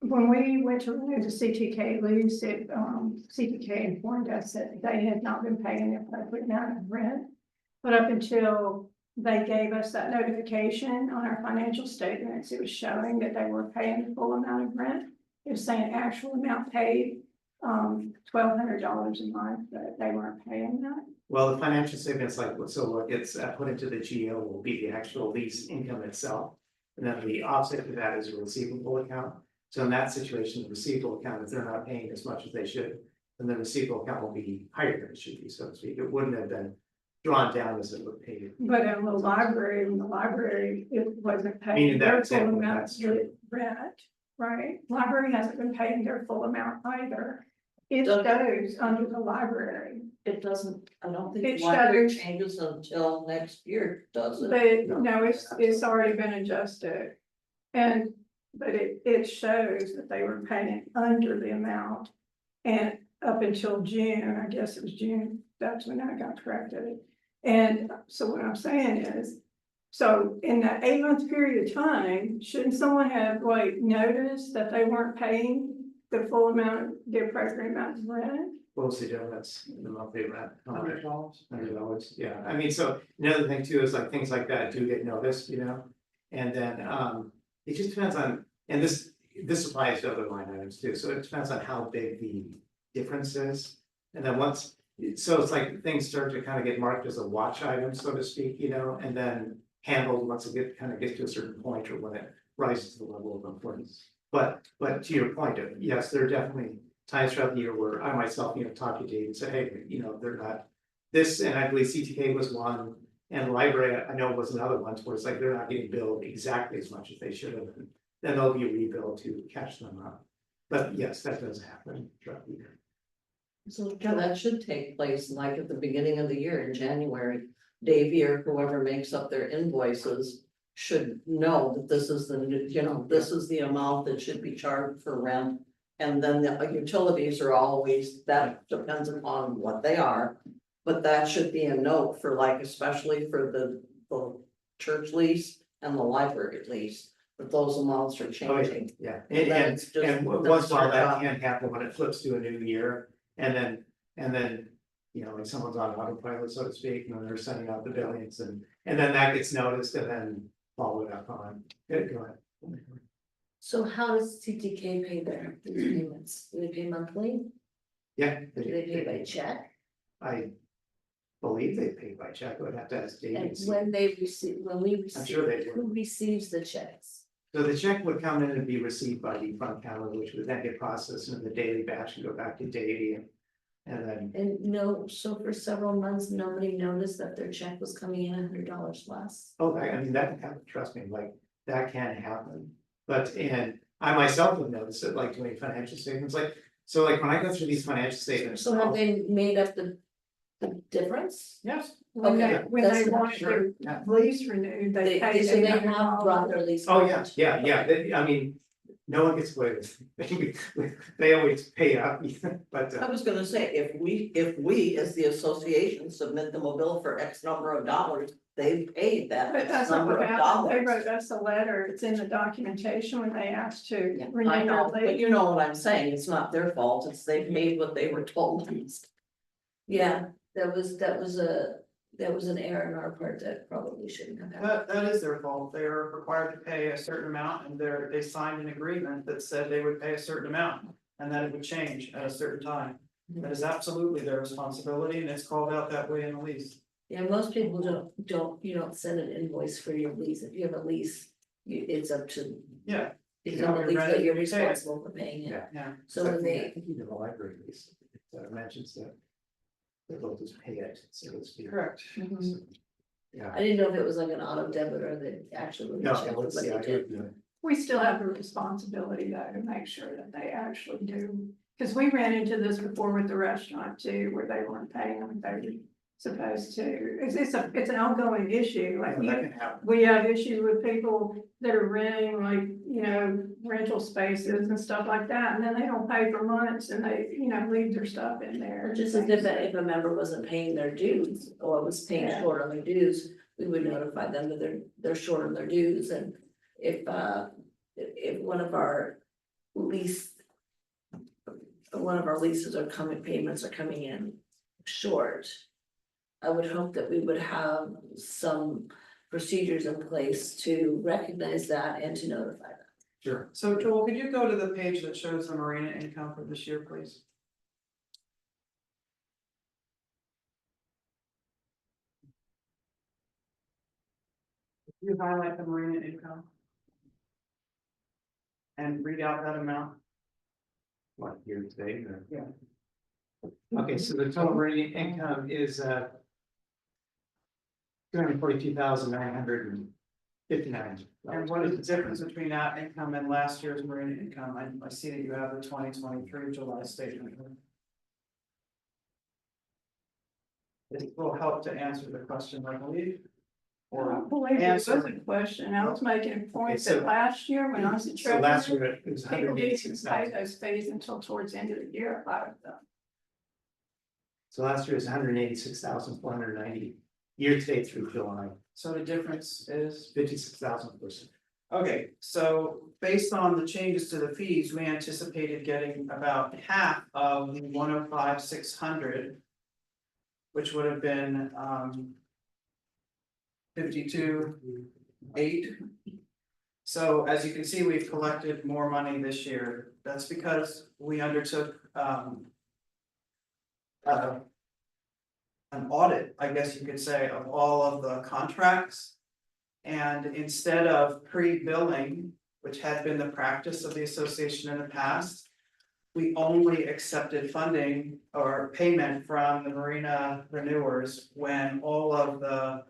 when we went to renew the CTK lease, CTK informed us that they had not been paying the appropriate amount of rent. But up until they gave us that notification on our financial statements, it was showing that they were paying the full amount of rent. It was saying actual amount paid, $1,200 a month, but they weren't paying that. Well, the financial statements like, so what gets put into the GO will be the actual lease income itself. And then the offset to that is a receivable account. So in that situation, the receivable account, if they're not paying as much as they should, then the receivable account will be higher than it should be, so to speak. It wouldn't have been drawn down as it would pay. But in the library, it wasn't Meaning paying that their full example, amount that's of true. rent, right? Library hasn't been paying their full amount either. It Doesn't- shows under the library, It doesn't, I don't It think the library shows- changes until next year, does it? but no, it's already been adjusted. And, but it shows that they were paying under the amount. And up until June, I guess it was June, that's when I got corrected. And so what I'm saying is, so in that 8-month period of time, shouldn't someone have like noticed that they weren't paying the full amount, the appropriate amount of rent? What was the difference in the monthly rent? $100. $100, yeah. I mean, so another thing too is like things like that do get noticed, you know? And then it just depends on, and this applies to other line items too, so it depends on how big the difference is. And then once, So it's like things start to kind of get marked as a watch item, so to speak, you know, and then handled once it kind of gets to a certain point or when it rises to the level of importance. But to your point, yes, there are definitely times throughout the year where I myself, you know, talk to Dave and say, hey, you know, they're not. This, and I believe CTK was one, and the library, I know was another one, where it's like they're not getting billed exactly as much as they should have. And then there'll be a rebill to catch them up. But yes, that does happen throughout the year. So that should take place like at the beginning of the year in January. Davey or whoever makes up their invoices should know that this is the, you know, this is the amount that should be charged for rent. And then the utilities are always, that depends upon what they are. But that should be a note for like, especially for the church lease and the library lease, that those amounts are changing. Yeah, And then it's just- and once in a while that can happen when it flips to a new year, and then. You know, like someone's on autopilot, so to speak, and then they're sending out the billings, and then that gets noticed and then followed up on. Good, go ahead. So how does CTK pay their payments? Do they pay monthly? Yeah. Do they pay by check? I believe they pay by check, I would have to ask Dave. And when they receive, when we receive, sure they do. who receives the checks? So the check would come in and be received by the front counter, which would then get processed into the daily batch and go back to Davey and then. And no, so for several months, nobody noticed that their check was coming in $100 less. Oh, I mean, that can happen, trust me, like, that can happen. But, and I myself have noticed it, like, doing financial statements, like, so like, when I go through these financial statements. So have they made up the difference? Yes. When they, Okay, when they that's want sure, their yeah. lease renewed, they pay. So they $800. have brought their lease. Oh, forward. yeah, I mean, no one gets away with it. They always pay up, but, I was gonna say, if we as the association submit them a bill for X number of dollars, they paid that But X that's not number what of happened. They dollars. wrote us a letter. It's in the documentation when they asked to I renew their know, but lease. you know what I'm saying, it's not their fault, it's they paid what they were told. Yeah, that was an error on our part that probably shouldn't have happened. That is their fault. They are required to pay a certain amount and they signed an agreement that said they would pay a certain amount. And that it would change at a certain time. That is absolutely their responsibility and it's called out that way in the lease. Yeah, most people you don't send an invoice for your lease. If you have a lease, it's up to, Yeah, it's You on know, the you're lease ready that you're to pay it. responsible for paying it. yeah. yeah. So when I they, think even the library lease, it mentions that. They'll just pay it, so to speak. Correct. Mhm. Yeah. I didn't know if it was like an auto debit or they actually. No, checked let's what see, they I did. did, We still have the responsibility though to make sure that they actually do. Cause we ran into this before with the restaurant too, where they weren't paying them, they were supposed to. It's an ongoing issue, like that can happen. we have issues with people that are renting like, you know, rental spaces and stuff like that. And then they don't pay for months and they, you know, leave their stuff in there. Just as if a member wasn't paying their dues or was paying Yeah. short on their dues, we would notify them that they're short on their dues and if one of our leases payments are coming in short. I would hope that we would have some procedures in place to recognize that and to notify them. Sure. So Joel, could you go to the page that shows the marina income for this year, please? You highlight the marina income. And read out that amount. Like here today, or- Yeah. Okay, so the total marine income is $242,959. And what is the difference between that income and last year's marina income? I see that you have the 2023 July statement. This will help to answer the question, I believe. I Or don't believe it was answer. a question. I was making a point so- that last year when I was the So last treasurer, year it was people didn't pay 186,000. those fees until towards the end of the year, a lot of them. So last year was 186,490. Year to date through July, So the difference is, 56,000 percent. okay, so based on the changes to the fees, we anticipated getting about half of the 105,600. Which would have been 52,800. So as you can see, we've collected more money this year. That's because we undertook an audit, I guess you could say, of all of the contracts. And instead of pre-billing, which had been the practice of the association in the past, we only accepted funding or payment from the marina renewers when all of the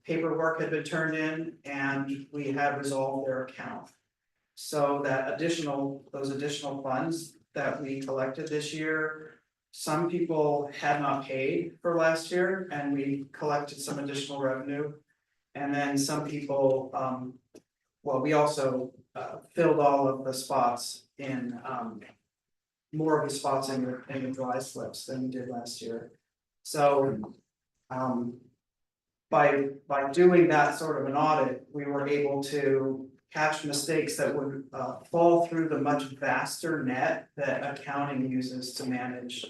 paperwork had been turned in and we had resolved their account. So that those additional funds that we collected this year, some people had not paid for last year and we collected some additional revenue. And then some people, well, we also filled all of the spots in, more of the spots in the dry slips than we did last year. So, by doing that sort of an audit, we were able to catch mistakes that would fall through the much vaster net that accounting uses to manage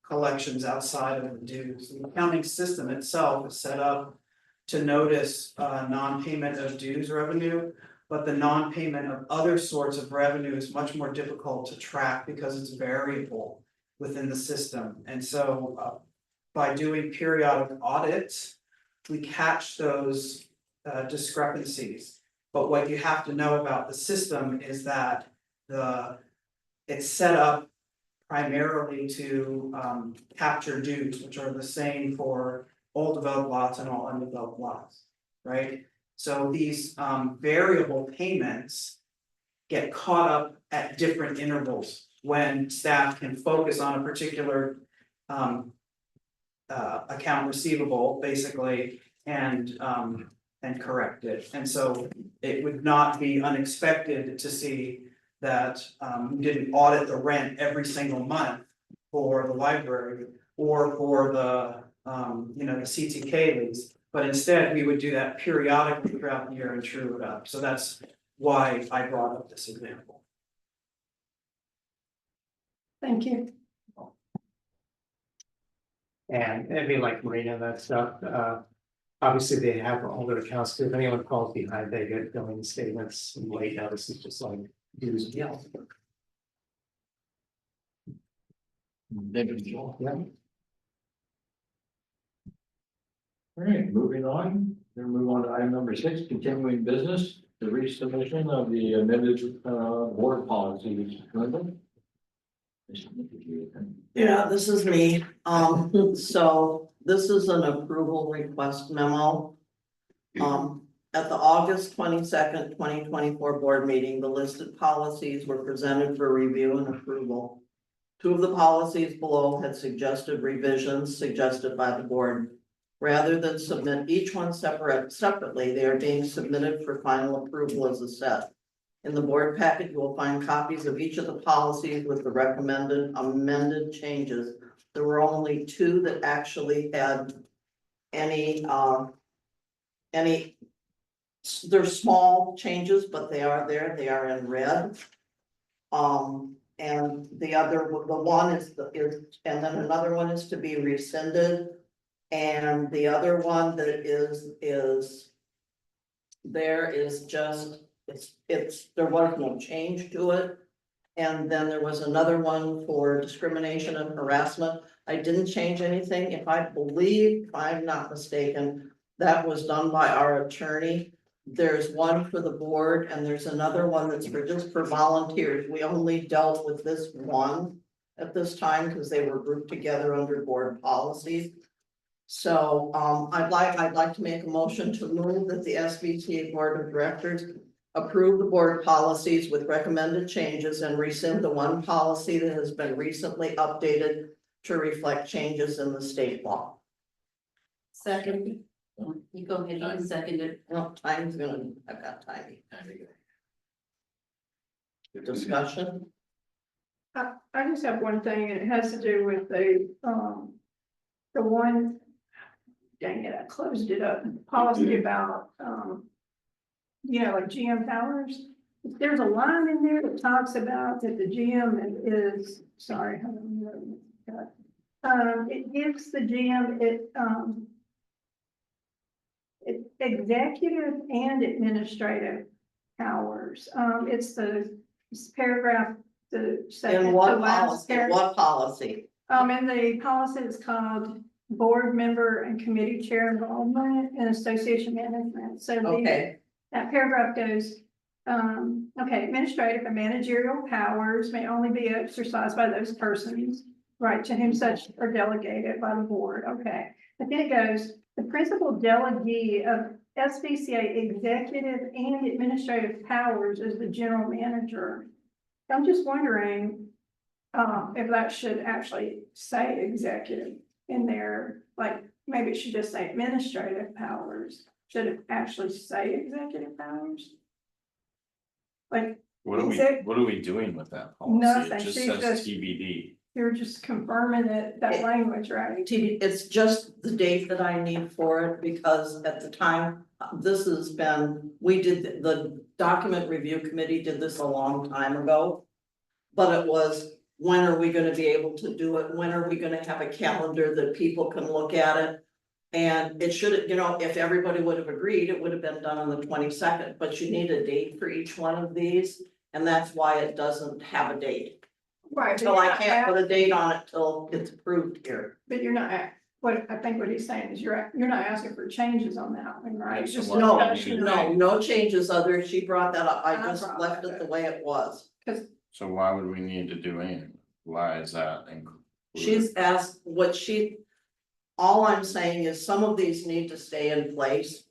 collections outside of the dues. The accounting system itself is set up to notice non-payment of dues revenue, but the non-payment of other sorts of revenue is much more difficult to track because it's variable within the system. And so by doing periodic audits, we catch those discrepancies. But what you have to know about the system is that it's set up primarily to capture dues, which are the same for all developed lots and all undeveloped lots, right? So these variable payments get caught up at different intervals when staff can focus on a particular account receivable, basically, and correct it. And so it would not be unexpected to see that we didn't audit the rent every single month for the library or for the the CTK lease, but instead we would do that periodically throughout the year and true it up. So that's why I brought up this example. Thank you. And I mean, like Marina, that stuff, obviously they have all their accounts too. If anyone falls behind, they get billing statements and late notices, just like dues. Yeah. Yeah. All right, moving on, then move on to item number 6, continuing business, the resubmission of the amended board policies. Linda? Yeah, this is me. So this is an approval request memo. At the August 22nd, 2024 board meeting, the listed policies were presented for review and approval. 2 of the policies below had suggested revisions suggested by the board. Rather than submit each one separately, they are being submitted for final approval as a set. In the board packet, you will find copies of each of the policies with the recommended amended changes. There were only 2 that actually had any, they're small changes, but they are there, they are in red. And the one is, and then another one is to be rescinded. And the other one that there is just, there was no change to it. And then there was another one for discrimination and harassment. I didn't change anything. If I'm not mistaken, that was done by our attorney. There's one for the board and there's another one that's just for volunteers. We only dealt with this one at this time because they were grouped together under board policies. So I'd like to make a motion to move that the SBTA Board of Directors approve the board policies with recommended changes and rescind the one policy that has been recently updated to reflect changes in the state law. Second, you go ahead and second it. No, I've got time. Discussion? I just have one thing, and it has to do with the one, dang it, I closed it up, policy about, like GM Towers. There's a line in there that talks about that the GM is, sorry, it gives the GM, it's executive and administrative powers. It's the paragraph, the second In to what last policy? paragraph. What policy? And the policy is called board member and committee chair involvement in association management. So Okay, that paragraph goes, okay, administrative and managerial powers may only be exercised by those persons, right, to whom such are delegated by the board, okay. But then it goes, the principal delegee of SBCA executive and administrative powers is the general manager. I'm just wondering, if that should actually say executive in there, like, maybe it should just say administrative powers. Should it actually say executive powers? Like, What are Exec- what are we doing with that policy? Nothing, It just she's says just- TBD. you're just confirming that language, right? TV, it's just the date that I need for it, because at the time, this has been, we did, the document review committee did this a long time ago. But it was, when are we gonna be able to do it? When are we gonna have a calendar that people can look at it? And it should, you know, if everybody would have agreed, it would have been done on the 22nd, but you need a date for each one of these. And that's why it doesn't have a date. Right. So I can't put a date on it till it's approved here. But you're not, what, I think what he's saying is you're not asking for changes on that one, right? Yeah, so Just what- No, discussion, right? no changes other, she brought that up, I I just brought left that it the up. way it was. So why would we need to do anything? Why is that included? She's asked what she, all I'm saying is some of these need to stay in place.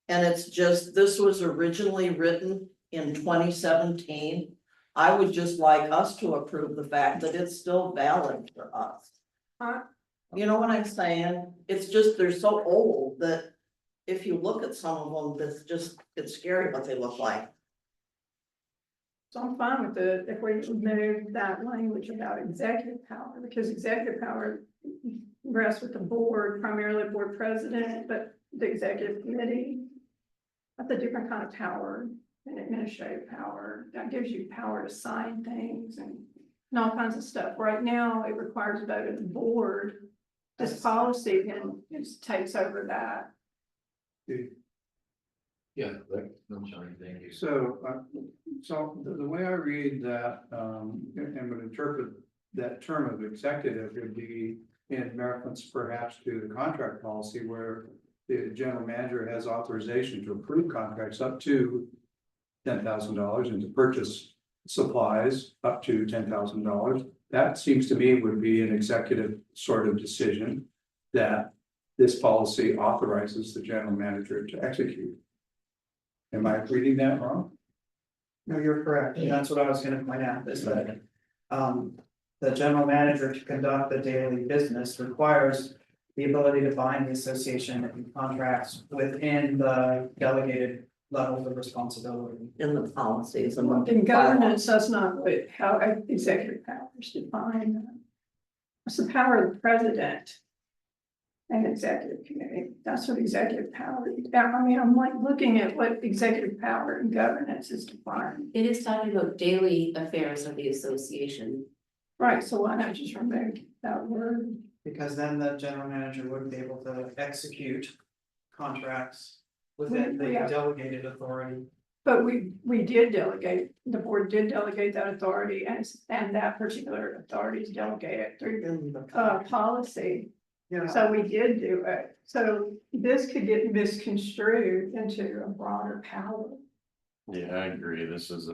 And it's just, this was originally written in 2017. I would just like us to approve the fact that it's still valid for us. Huh? You know what I'm saying? It's just, they're so old that if you look at some of them, it's scary what they look like. So I'm fine with it if we move that language about executive power, because executive power rests with the board, primarily board president, but the executive committee. That's a different kind of power than administrative power. That gives you power to sign things and all kinds of stuff. Right now, it requires a vote of the board. This policy then just takes over that. Yeah, Rick, I'm sorry, thank you. So, the way I read that, and would interpret that term of executive would be in reference perhaps to the contract policy where the general manager has authorization to approve contracts up to $10,000 and to purchase supplies up to $10,000. That seems to me would be an executive sort of decision that this policy authorizes the general manager to execute. Am I reading that wrong? No, you're correct, and that's what I was gonna point out, is that. The general manager to conduct the daily business requires the ability to bind the association and contracts within the delegated levels of responsibility. In the policies and. In governance, that's not what, how executive power is defined. It's the power of the president and executive committee. That's what executive power is. I mean, I'm like looking at what executive power and governance is defined. It is talking about daily affairs of the association. Right, so why not just remove that word? Because then the general manager wouldn't be able to execute contracts within the Yeah. delegated authority. But we did delegate, the board did delegate that authority and that particular authority is delegated through policy. Yeah, So we did do it. So this could get misconstrued into a broader power. Yeah, I agree. This is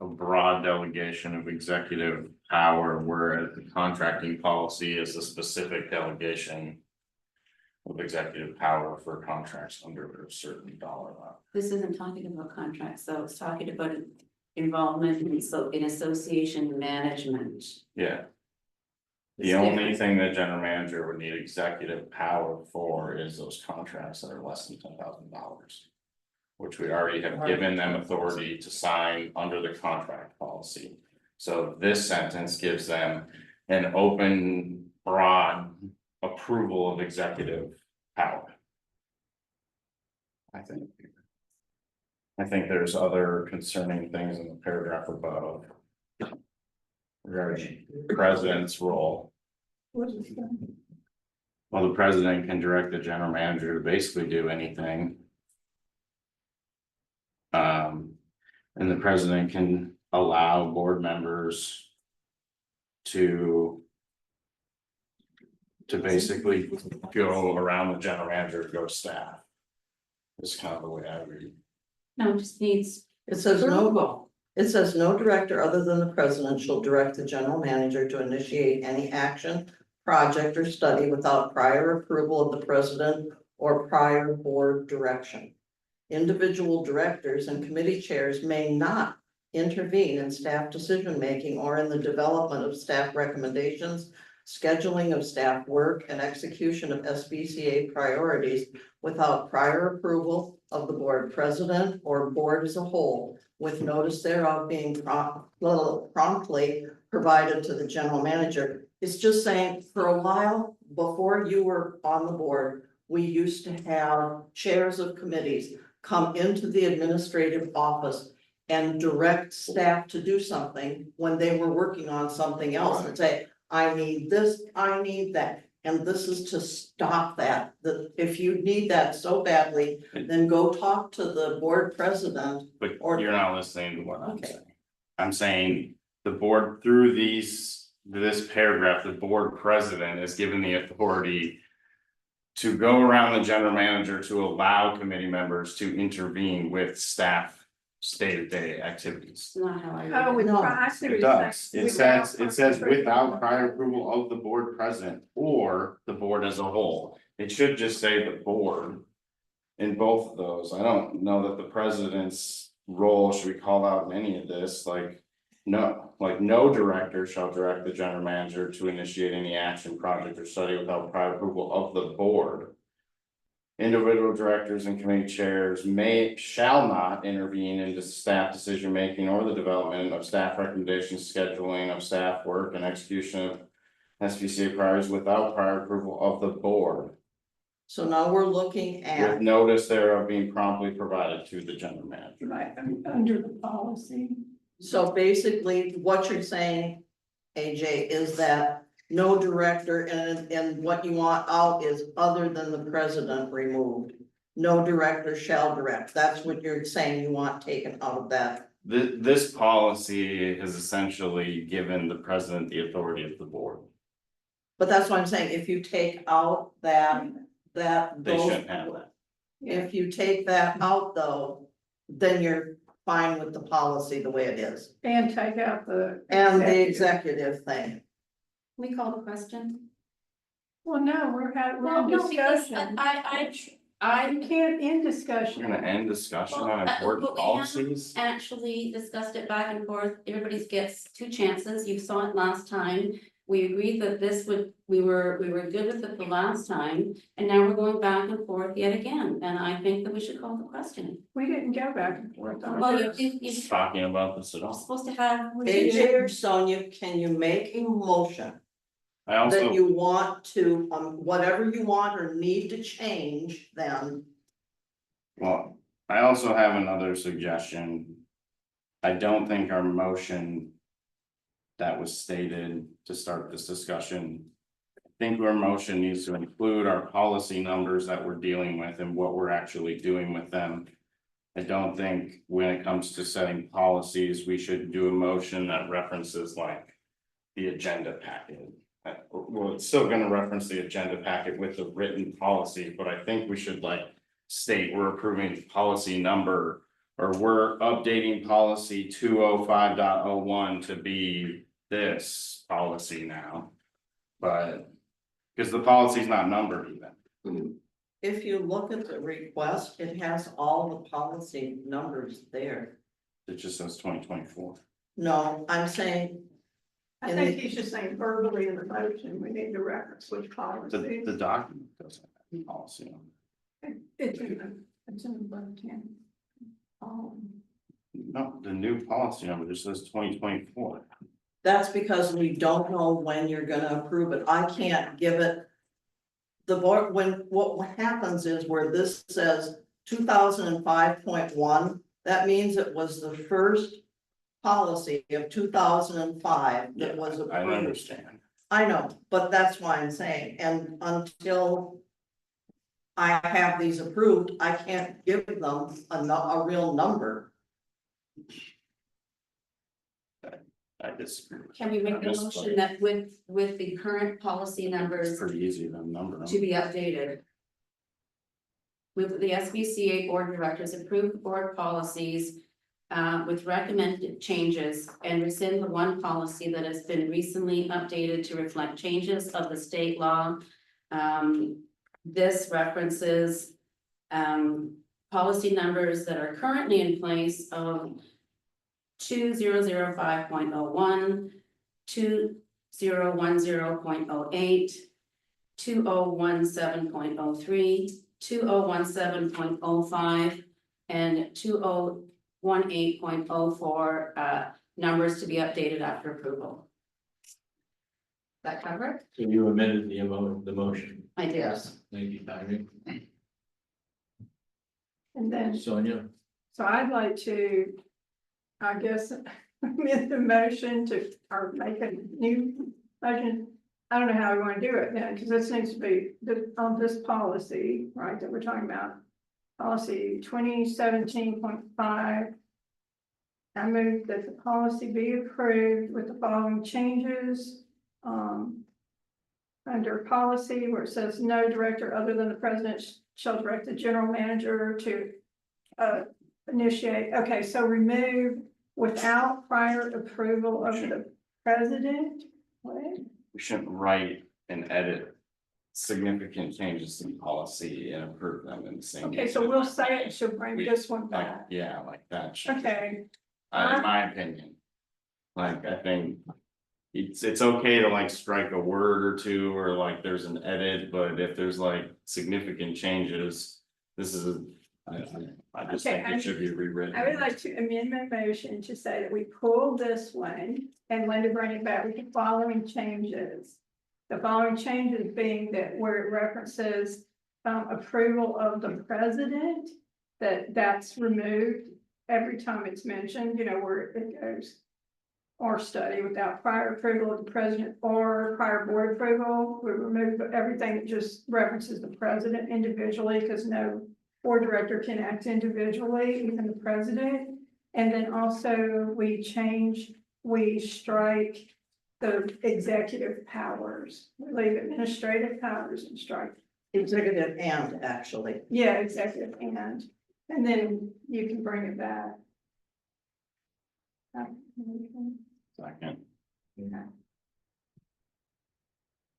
a broad delegation of executive power, whereas the contracting policy is a specific delegation of executive power for contracts under a certain dollar amount. This isn't talking about contracts, though, it's talking about involvement in association management. Yeah. The It's only different. thing the general manager would need executive power for is those contracts that are less than $10,000. Which we already have given them authority to sign under the contract policy. So this sentence gives them an open, broad approval of executive power. I think there's other concerning things in the paragraph above. Regarding the president's role. What is that? Well, the president can direct the general manager to basically do anything. And the president can allow board members to to basically go around the general manager, go to staff. Is kind of the way I read. No, it just needs. It says it says no director other than the president shall direct the general manager to initiate any action, project or study without prior approval of the president or prior board direction. Individual directors and committee chairs may not intervene in staff decision-making or in the development of staff recommendations, scheduling of staff work and execution of SBCA priorities without prior approval of the board president or board as a whole, with notice thereof being promptly provided to the general manager. It's just saying, for a while, before you were on the board, we used to have chairs of committees come into the administrative office and direct staff to do something when they were working on something else and say, I need this, I need that. And this is to stop that, that if you need that so badly, then go talk to the board president. But Or- you're not listening to what I'm Okay. saying. I'm saying the board through this paragraph, the board president is given the authority to go around the general manager to allow committee members to intervene with staff day-to-day activities. It's not how I read Oh, it. with, No, I see what It you're does, saying. it says without prior approval of the board president or the board as a whole. It should just say the board. In both of those, I don't know that the president's role should be called out in any of this, like. No director shall direct the general manager to initiate any action, project or study without prior approval of the board. Individual directors and committee chairs shall not intervene into staff decision making or the development of staff recommendations, scheduling of staff work and execution of SBCA priorities without prior approval of the board. So now we're looking With at, notice thereof being promptly provided to the general manager. Right, under the policy. so basically what you're saying, AJ, is that no director and what you want out is other than the president removed. No director shall direct. That's what you're saying you want taken out of that. This policy has essentially given the president the authority of the board. But that's what I'm saying. If you take out that They those- shouldn't have that. If you take that out though, then you're fine with the policy the way it is. And take out the. And the executive thing. We call the question. Well, no, we're Well, in no, because discussion. I You can't end We're discussion. gonna end discussion Well, on important but we haven't policies. actually discussed it back and forth. Everybody gets two chances. You saw it last time. We agreed that this would, we were good with it the last time, and now we're going back and forth yet again, and I think that we should call the question. We didn't go back and forth on Well, this. you're Talking about this at all. supposed to have. AJ or Sonia, can you make a motion I that also, you want to, whatever you want or need to change then? well, I also have another suggestion. I don't think our motion. That was stated to start this discussion. I think our motion needs to include our policy numbers that we're dealing with and what we're actually doing with them. I don't think when it comes to setting policies, we should do a motion that references like. The agenda packet. Well, it's still gonna reference the agenda packet with the written policy, but I think we should like state we're approving policy number. Or we're updating policy 205.01 to be this policy now. But, because the policy is not numbered even. If you look at the request, it has all the policy numbers there. It just says 2024. No, I'm saying, I think he's just saying verbally in the motion, we need to reference which The policy. document doesn't have the policy on It's in the book, Tim. it. No, the new policy number just says 2024. that's because we don't know when you're gonna approve it. I can't give it. The board, what happens is where this says 2005.1, that means it was the first policy of 2005 that was approved. I understand. I know, but that's why I'm saying, and until I have these approved, I can't give them a real number. I disagree. Can we make I'm a just motion like- that with the current policy It's numbers pretty easy to number to them. be updated? With the SBCA board of directors approve the board policies with recommended changes and rescind the one policy that has been recently updated to reflect changes of the state law. This references policy numbers that are currently in place of 2005.01, 2010.08, 2017.03, 2017.05, and 2018.04 numbers to be updated after approval. That cover it? So you amended the motion. I did. Yes. Thank you, Tony. And then, Sonia, so I'd like to, I guess, amend the motion to, or make a new motion. I don't know how we want to do it then, because this needs to be on this policy, right, that we're talking about. Policy 2017.5. I move that the policy be approved with the following changes. Under policy where it says no director other than the president shall direct the general manager to initiate, okay, so remove without prior approval of the president. What? We shouldn't write and edit significant changes to the policy and approve them in the same. Okay, so we'll say it should bring this one Like, back. yeah, like that. should- Okay, In my opinion. Like, I think. It's okay to like strike a word or two, or like there's an edit, but if there's like significant changes, this is. I just Okay, think it should be rewritten. I would like to amend my motion to say that we pull this one and Linda bring it back with the following changes. The following changes being that where it references approval of the president, that's removed every time it's mentioned, you know, where it goes. Or study without prior approval of the president or prior board approval, we remove everything that just references the president individually, because no board director can act individually, even the president. And then also we strike the executive powers, we leave administrative powers and strike. Executive and actually. Yeah, executive and then you can bring it back. Second.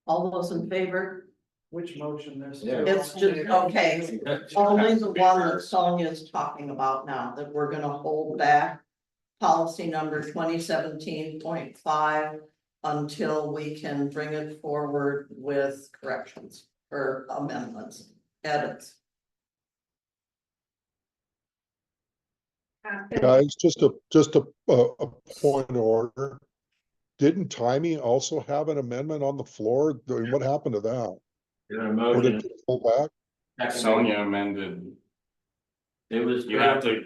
All those in favor? Which motion there's? Yeah. It's just, okay, only the one that Sonia is talking about now, that we're gonna hold back. Policy number 2017.5 until we can bring it forward with corrections or amendments, edits. Guys, just a point of order. Didn't Timey also have an amendment on the floor? What happened to that? you're a Or did motion. it pull back? Sonia amended, It was. you have to,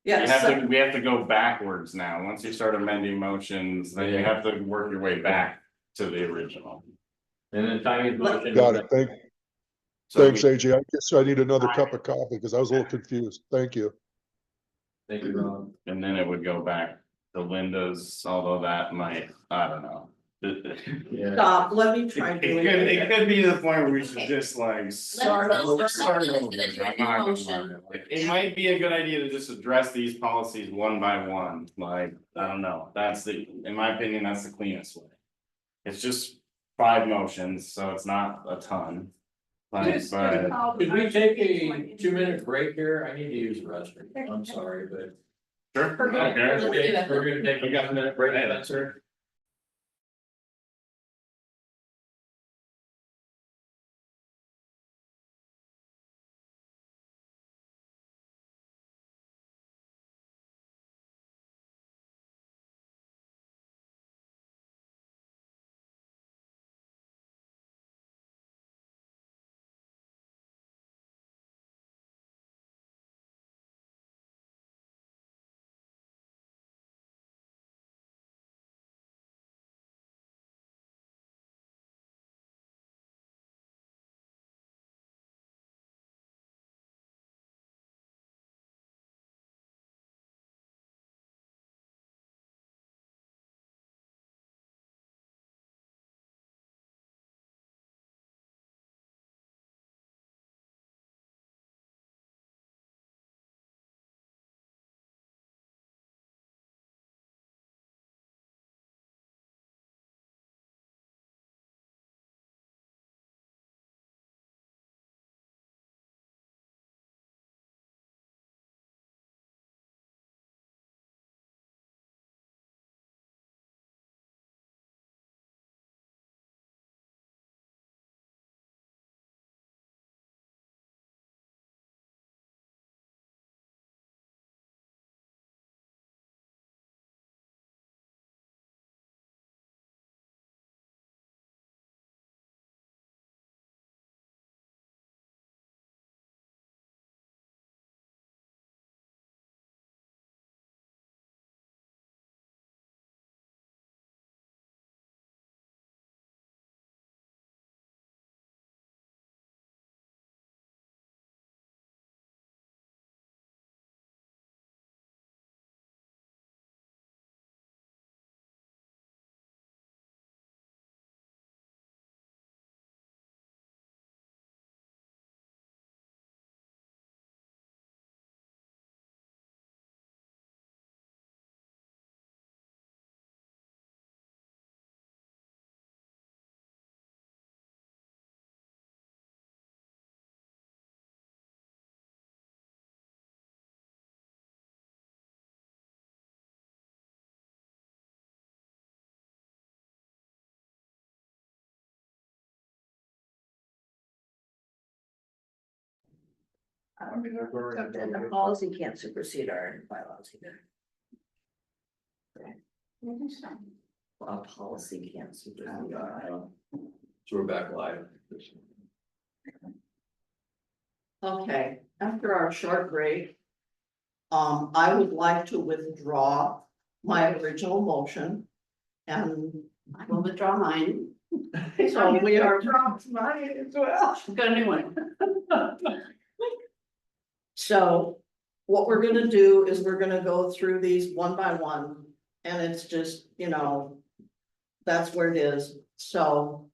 Yes, we have to go backwards now. Once you start amending motions, then you have to work your way back to the original. And then Tiny's motion. Got it. So Thanks, AJ. I guess I need another cup of coffee because I was a little confused. Thank you. Thank you, Ron. And then it would go back to Linda's, although that might, I don't know. Yeah. stop, let me try doing It it. could be to the point where we should Okay. just like Let's start over. let's Start listen over. to the I'm written not gonna motion. lie. Like, it might be a good idea to just address these policies one by one, like, I don't know, in my opinion, that's the cleanest way. It's just 5 motions, so it's not a ton. Like, Just but call the Could we motion take each a one 2-minute break here? I need to use the restroom. I'm sorry, but. sure, We're gonna- okay. Let's do Okay, that. we're gonna take a 2-minute break, Spencer. I don't know. And the policy can't supersede our bylaws either. Well, policy can't supersede our bylaws. So we're back live. Okay, after our short break. I would like to withdraw my original motion. And I will withdraw mine. so we are, Mine as well. I've got a new one. so what we're gonna do is we're gonna go through these one by one. And it's just, you know, that's where it is, so.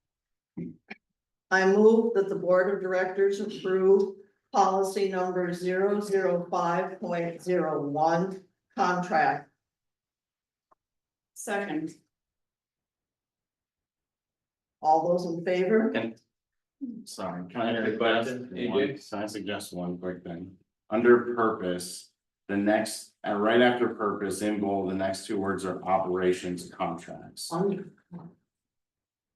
I move that the board of directors approve policy number 005.01 contract. Second. All those in favor? Sorry, can I request, can I suggest one quick thing? Under purpose, the next, right after purpose, in bold, the next two words are operations contracts.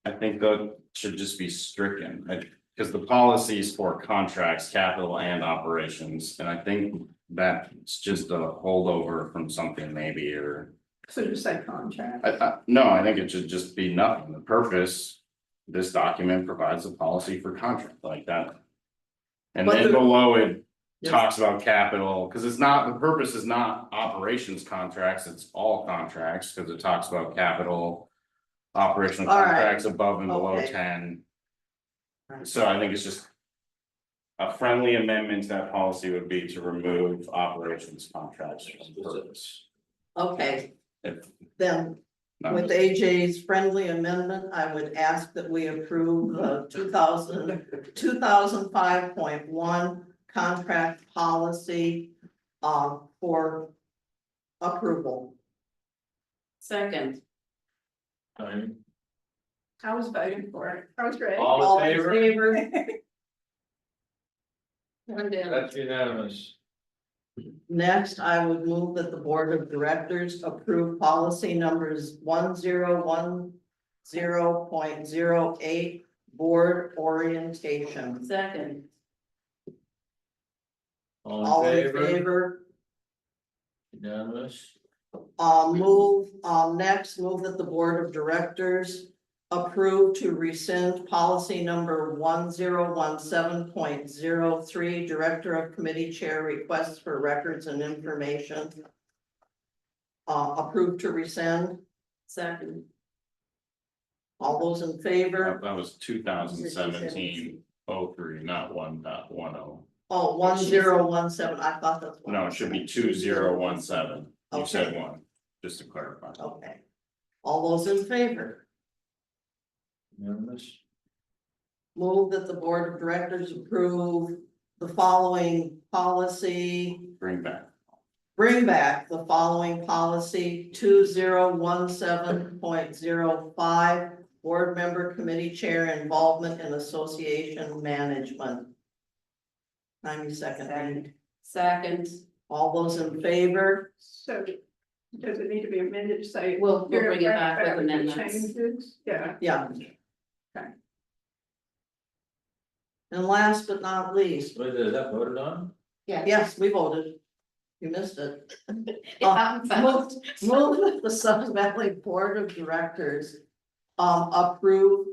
I think that should just be stricken, because the policies for contracts, capital and operations, and I think that's just a holdover from something maybe, or. So just say contract. No, I think it should just be nothing, the purpose, this document provides a policy for contract like that. And But then the- below it Yes. talks about capital, because it's not, the purpose is not operations contracts, it's all contracts, because it talks about capital. Operational All right. contracts above and below Okay. 10. So I think it's just. A friendly amendment to that policy would be to remove operations contracts from purpose. Okay, If then not- with AJ's friendly amendment, I would ask that we approve the 2005.1 contract policy. For approval. Second. Time. I was voting for it. I was ready. All in favor? One down. That's unanimous. Next, I would move that the board of directors approve policy numbers 1010.08 board orientation. Second. All in favor? Unanimous. Next, move that the board of directors approve to rescind policy number 1017.03, director of committee chair requests for records and information. Approved to rescind. Second. All those in favor? That was 2017-03, not 1.10. Oh, 1017, I thought that's. No, it should be 2017. You said Okay. one, just to clarify. Okay. All those in favor? Unanimous. Move that the board of directors approve the following policy. Bring back. Bring back the following policy 2017.05, board member committee chair involvement in association management. 92nd. Second. All those in favor? So does it need to be amended to say? We'll bring it back with the amendments. Changes, yeah. Yeah. Okay. And last but not least, Wait, is that voted on? yes, we voted. You missed it. It happened fast. Move that the Sun Valley Board of Directors approve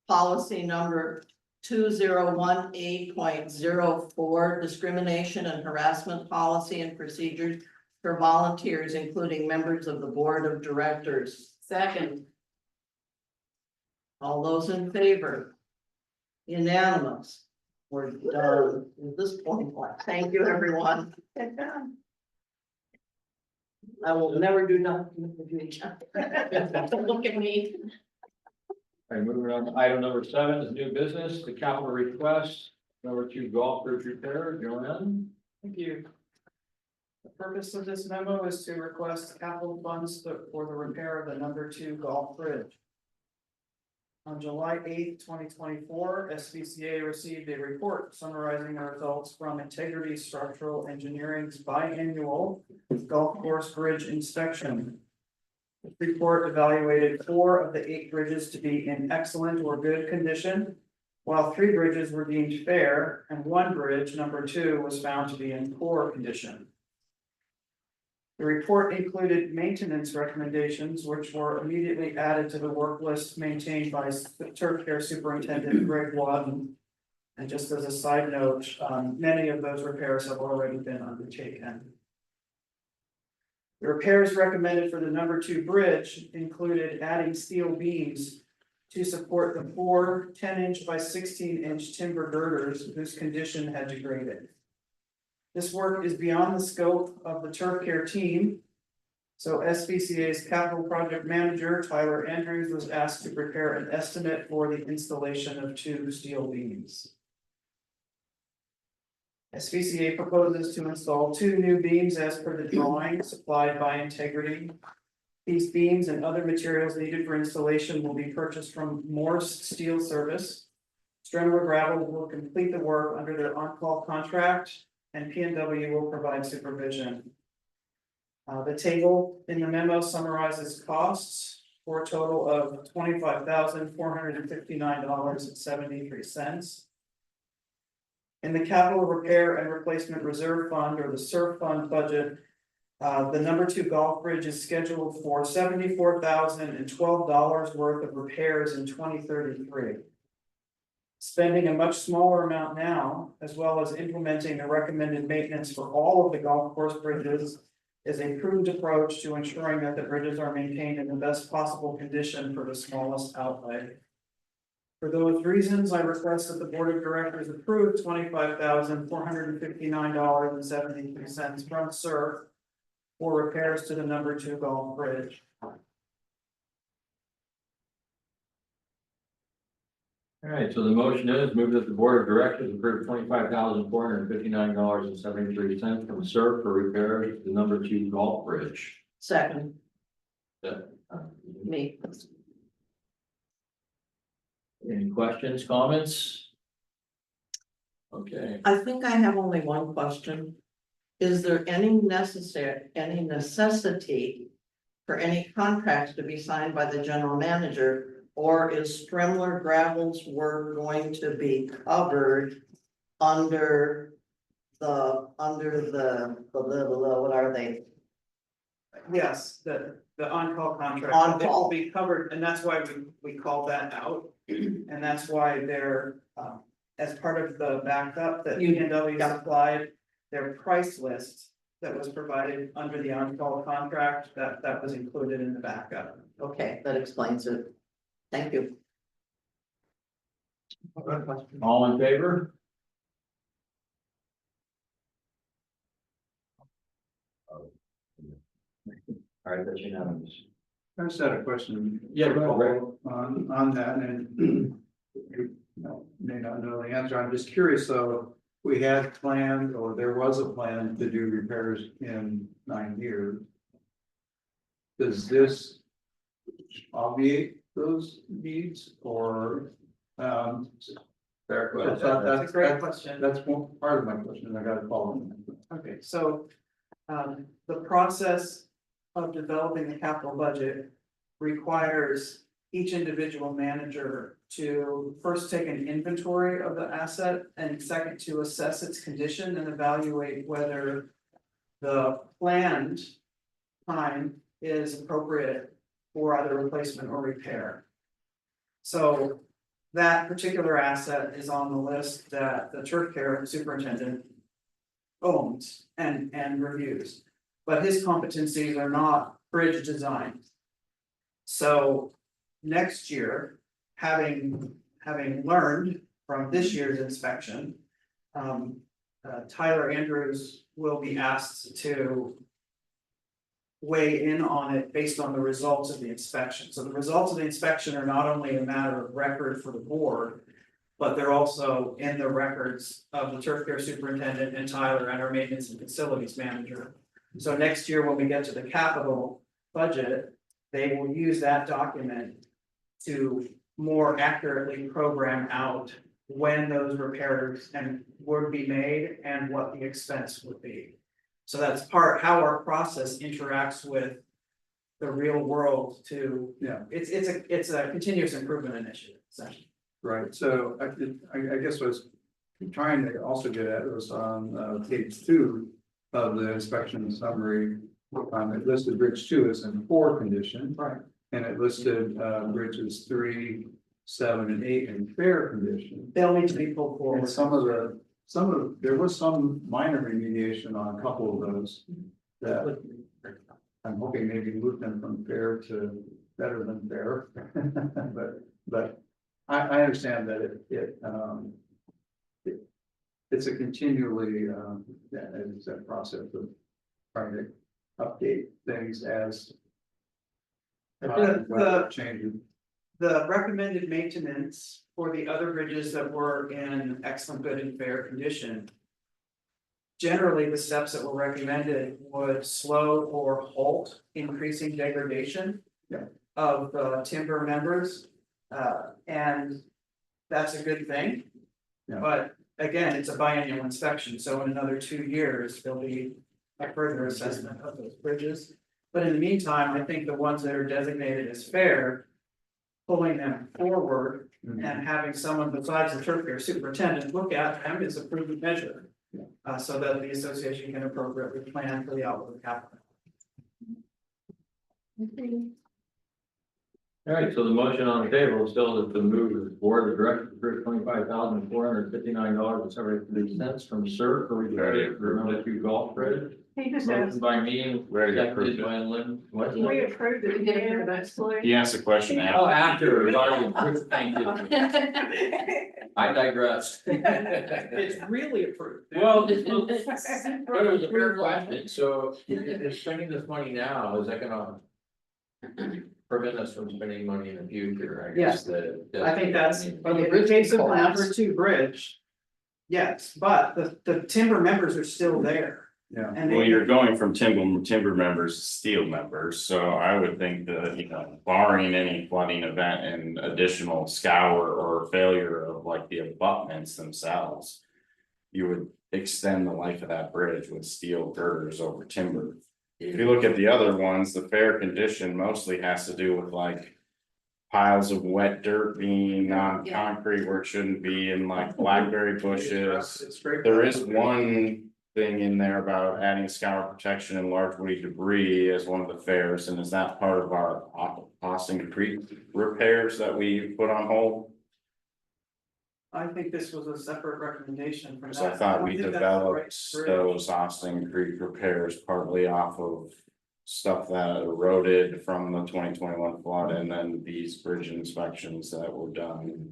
policy number 2018.04 discrimination and harassment policy and procedures for volunteers, including members of the Board of Directors. Second. All those in favor? Unanimous. We're done at this point. Thank you, everyone. I will never do nothing with you again. Don't look at me. All right, moving on to item number 7 is new business, the capital request, number 2 golf bridge repair, Joanne. Thank you. The purpose of this memo is to request capital funds for the repair of the number 2 Golf Bridge. On July 8th, 2024, SVCA received a report summarizing the results from Integrity Structural Engineering's biannual golf course bridge inspection. The report evaluated 4 of the 8 bridges to be in excellent or good condition, while 3 bridges were deemed fair and 1 bridge, number 2, was found to be in poor condition. The report included maintenance recommendations, which were immediately added to the work list maintained by the Turf Care Superintendent Greg Wadden. And just as a side note, many of those repairs have already been undertaken. The repairs recommended for the number 2 bridge included adding steel beams to support the 4 10-inch by 16-inch timber girders whose condition had degraded. This work is beyond the scope of the Turf Care team. So SPCA's capital project manager, Tyler Andrews, was asked to prepare an estimate for the installation of 2 steel beams. SPCA proposes to install 2 new beams as per the drawing supplied by Integrity. These beams and other materials needed for installation will be purchased from Morse Steel Service. Stremler Gravel will complete the work under their on-call contract, and P&W will provide supervision. The table in the memo summarizes costs for a total of $25,459.73. In the Capital Repair and Replacement Reserve Fund, or the SURF Fund budget, the number 2 golf bridge is scheduled for $74,012 worth of repairs in 2033. Spending a much smaller amount now, as well as implementing the recommended maintenance for all of the golf course bridges, is a prudent approach to ensuring that the bridges are maintained in the best possible condition for the smallest outlay. For those reasons, I request that the Board of Directors approve $25,459.73 from SURF for repairs to the number 2 golf bridge. All right, so the motion is move that the Board of Directors approve $25,459.73 from SURF for repairs to the number 2 golf bridge. Second, Yeah. me. Any questions, comments? Okay, I think I have only one question. Is there any necessity for any contracts to be signed by the general manager? Or is Stremler Gravel's work going to be covered under the, what are they? Yes, the on-call contract. On-call. That will be covered, and that's why we called that out. And that's why they're, as part of the backup that P&W supplied, their price list that was provided under the on-call contract, that was included in the backup. Okay, that explains it. Thank you. all in favor? All right, that's unanimous. I just had a question. Yeah, go ahead. On that, and you may not know the answer. I'm just curious, though, we had planned, or there was a plan to do repairs in 9 years. Does this obviate those needs, or? Fair question. That's a great question. That's one part of my question. I got to follow. Okay, so, the process of developing the capital budget requires each individual manager to first take an inventory of the asset, and second, to assess its condition and evaluate whether the planned time is appropriate for either replacement or repair. So that particular asset is on the list that the Turf Care Superintendent owns and reviews, but his competencies are not bridge design. So next year, having learned from this year's inspection, Tyler Andrews will be asked to weigh in on it based on the results of the inspection. So the results of the inspection are not only a matter of record for the board, but they're also in the records of the Turf Care Superintendent and Tyler and our maintenance and facilities manager. So next year, when we get to the capital budget, they will use that document to more accurately program out when those repairs would be made and what the expense would be. So that's how our process interacts with the real world to, it's a continuous improvement initiative, essentially. Right, so I guess what I was trying to also get at was on page 2 of the inspection summary. It listed bridge 2 as in poor condition. Right. And it listed bridges 3, 7, and 8 in fair condition. They'll need to be pulled And forward. there was some minor remediation on a couple of those. That I'm hoping maybe move them from fair to better than fair. But I understand that it's a continually, it's a process of trying to update things as. Changing. The recommended maintenance for the other bridges that were in excellent, good and fair condition. Generally, the steps that were recommended would slow or halt increasing degradation. Yeah. Of the timber members, and that's a good thing. Yeah. But again, it's a biennial inspection, so in another 2 years, there'll be a further assessment of those bridges. But in the meantime, I think the ones that are designated as fair, pulling them forward and having someone besides the turf care superintendent look at them is a prudent measure. So that the association can appropriately plan for the outlook of capital. All right, so the motion on the table is still to move the board of directors for $25,459.73 from CERC for repair for number 2 golf bridge. He just Motion asked, by me, Ready to approve seconded by Lynn. What? we approved it, yeah, that's like. He asked a question Oh, after. after, it's already approved. Thank you. I digress. It's really approved. Well, but it was a fair question, so if spending this money now, is that gonna prevent us from spending money in the future? I guess I think that's, in the case of the number 2 bridge. Yes, but the timber members are still there. Yeah. And Well, they, you're going from timber members to steel members, so I would think that, barring any flooding event and additional scour or failure of like the abutments themselves. You would extend the life of that bridge with steel girders over timber. If you look at the other ones, the fair condition mostly has to do with like. Piles of wet dirt being on concrete where it shouldn't be, and like blackberry bushes. it's great. There is one thing in there about adding scour protection and large woody debris as one of the fairs, and is that part of our Austin Creek repairs that we put on hold? I think this was a separate recommendation from that. So I thought we don't think that's the developed right bridge. those Austin Creek repairs partly off of. Stuff that eroded from the 2021 flood, and then these bridge inspections that were done.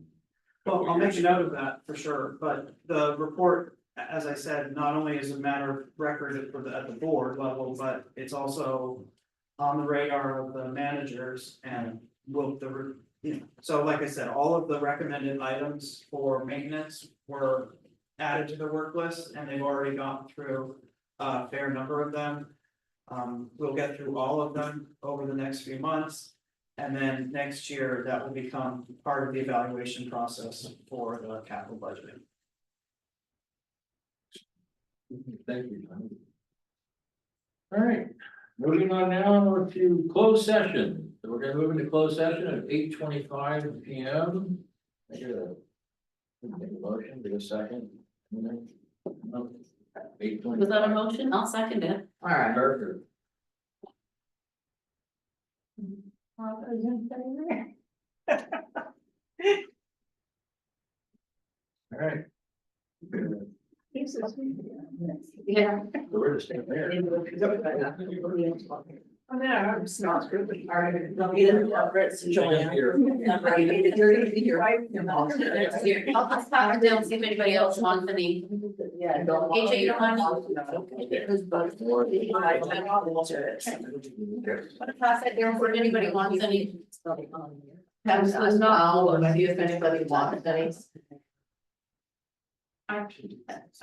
Well, I'll make a note of that for sure, but the report, as I said, not only is a matter of record at the board level, but it's also. On the radar of the managers and will so like I said, all of the recommended items for maintenance were added to the work list, and they've already gone through a fair number of them. We'll get through all of them over the next few months. And then next year, that will become part of the evaluation process for the capital budget. Thank you, Tom. All right, moving on now to closed session. So we're gonna move into closed session at 8:25 p.m. I get a motion, get a second. 8:25. Was that a motion? I'll second it. All right, perfect. All those in favor? All right. This is- Yeah. We're just staying there. Oh, no, I'm not really. I'll just talk to them, see if anybody else wants any. AJ, you don't want What if I said there, if anybody wants any? Pass this now, see if anybody wants any. I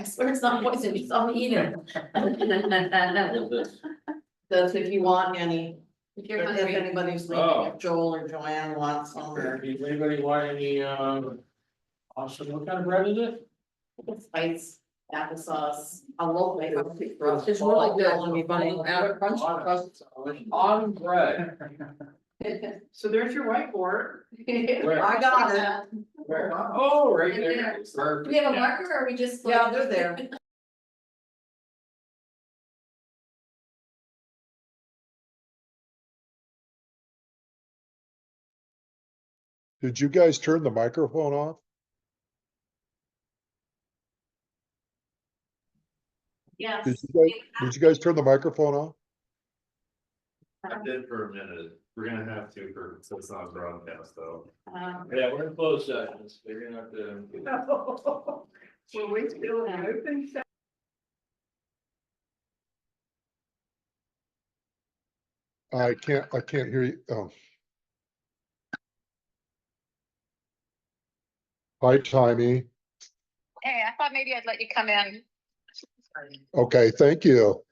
swear it's not poison, you saw me eat it. That's if you want any, If you're if hungry. anybody's leaving, Oh. if Joel or Joanne wants some. or- Does anybody want any, awesome, what kind of bread is it? Spice, applesauce. I love it. It's really good. On bread. So there's your whiteboard. I got it. Oh, right there. Do we have a marker or are we just? Yeah, they're there. Did you guys turn the microphone off? Yes. Did you guys turn the microphone off? I did for a minute. We're gonna have to for, so it's not broadcast though. Yeah, we're in closed sessions. They're gonna have to. Were we still in open session? I can't hear you. Oh. Hi, Timey. Hey, I thought maybe I'd let you come in. Okay, thank you.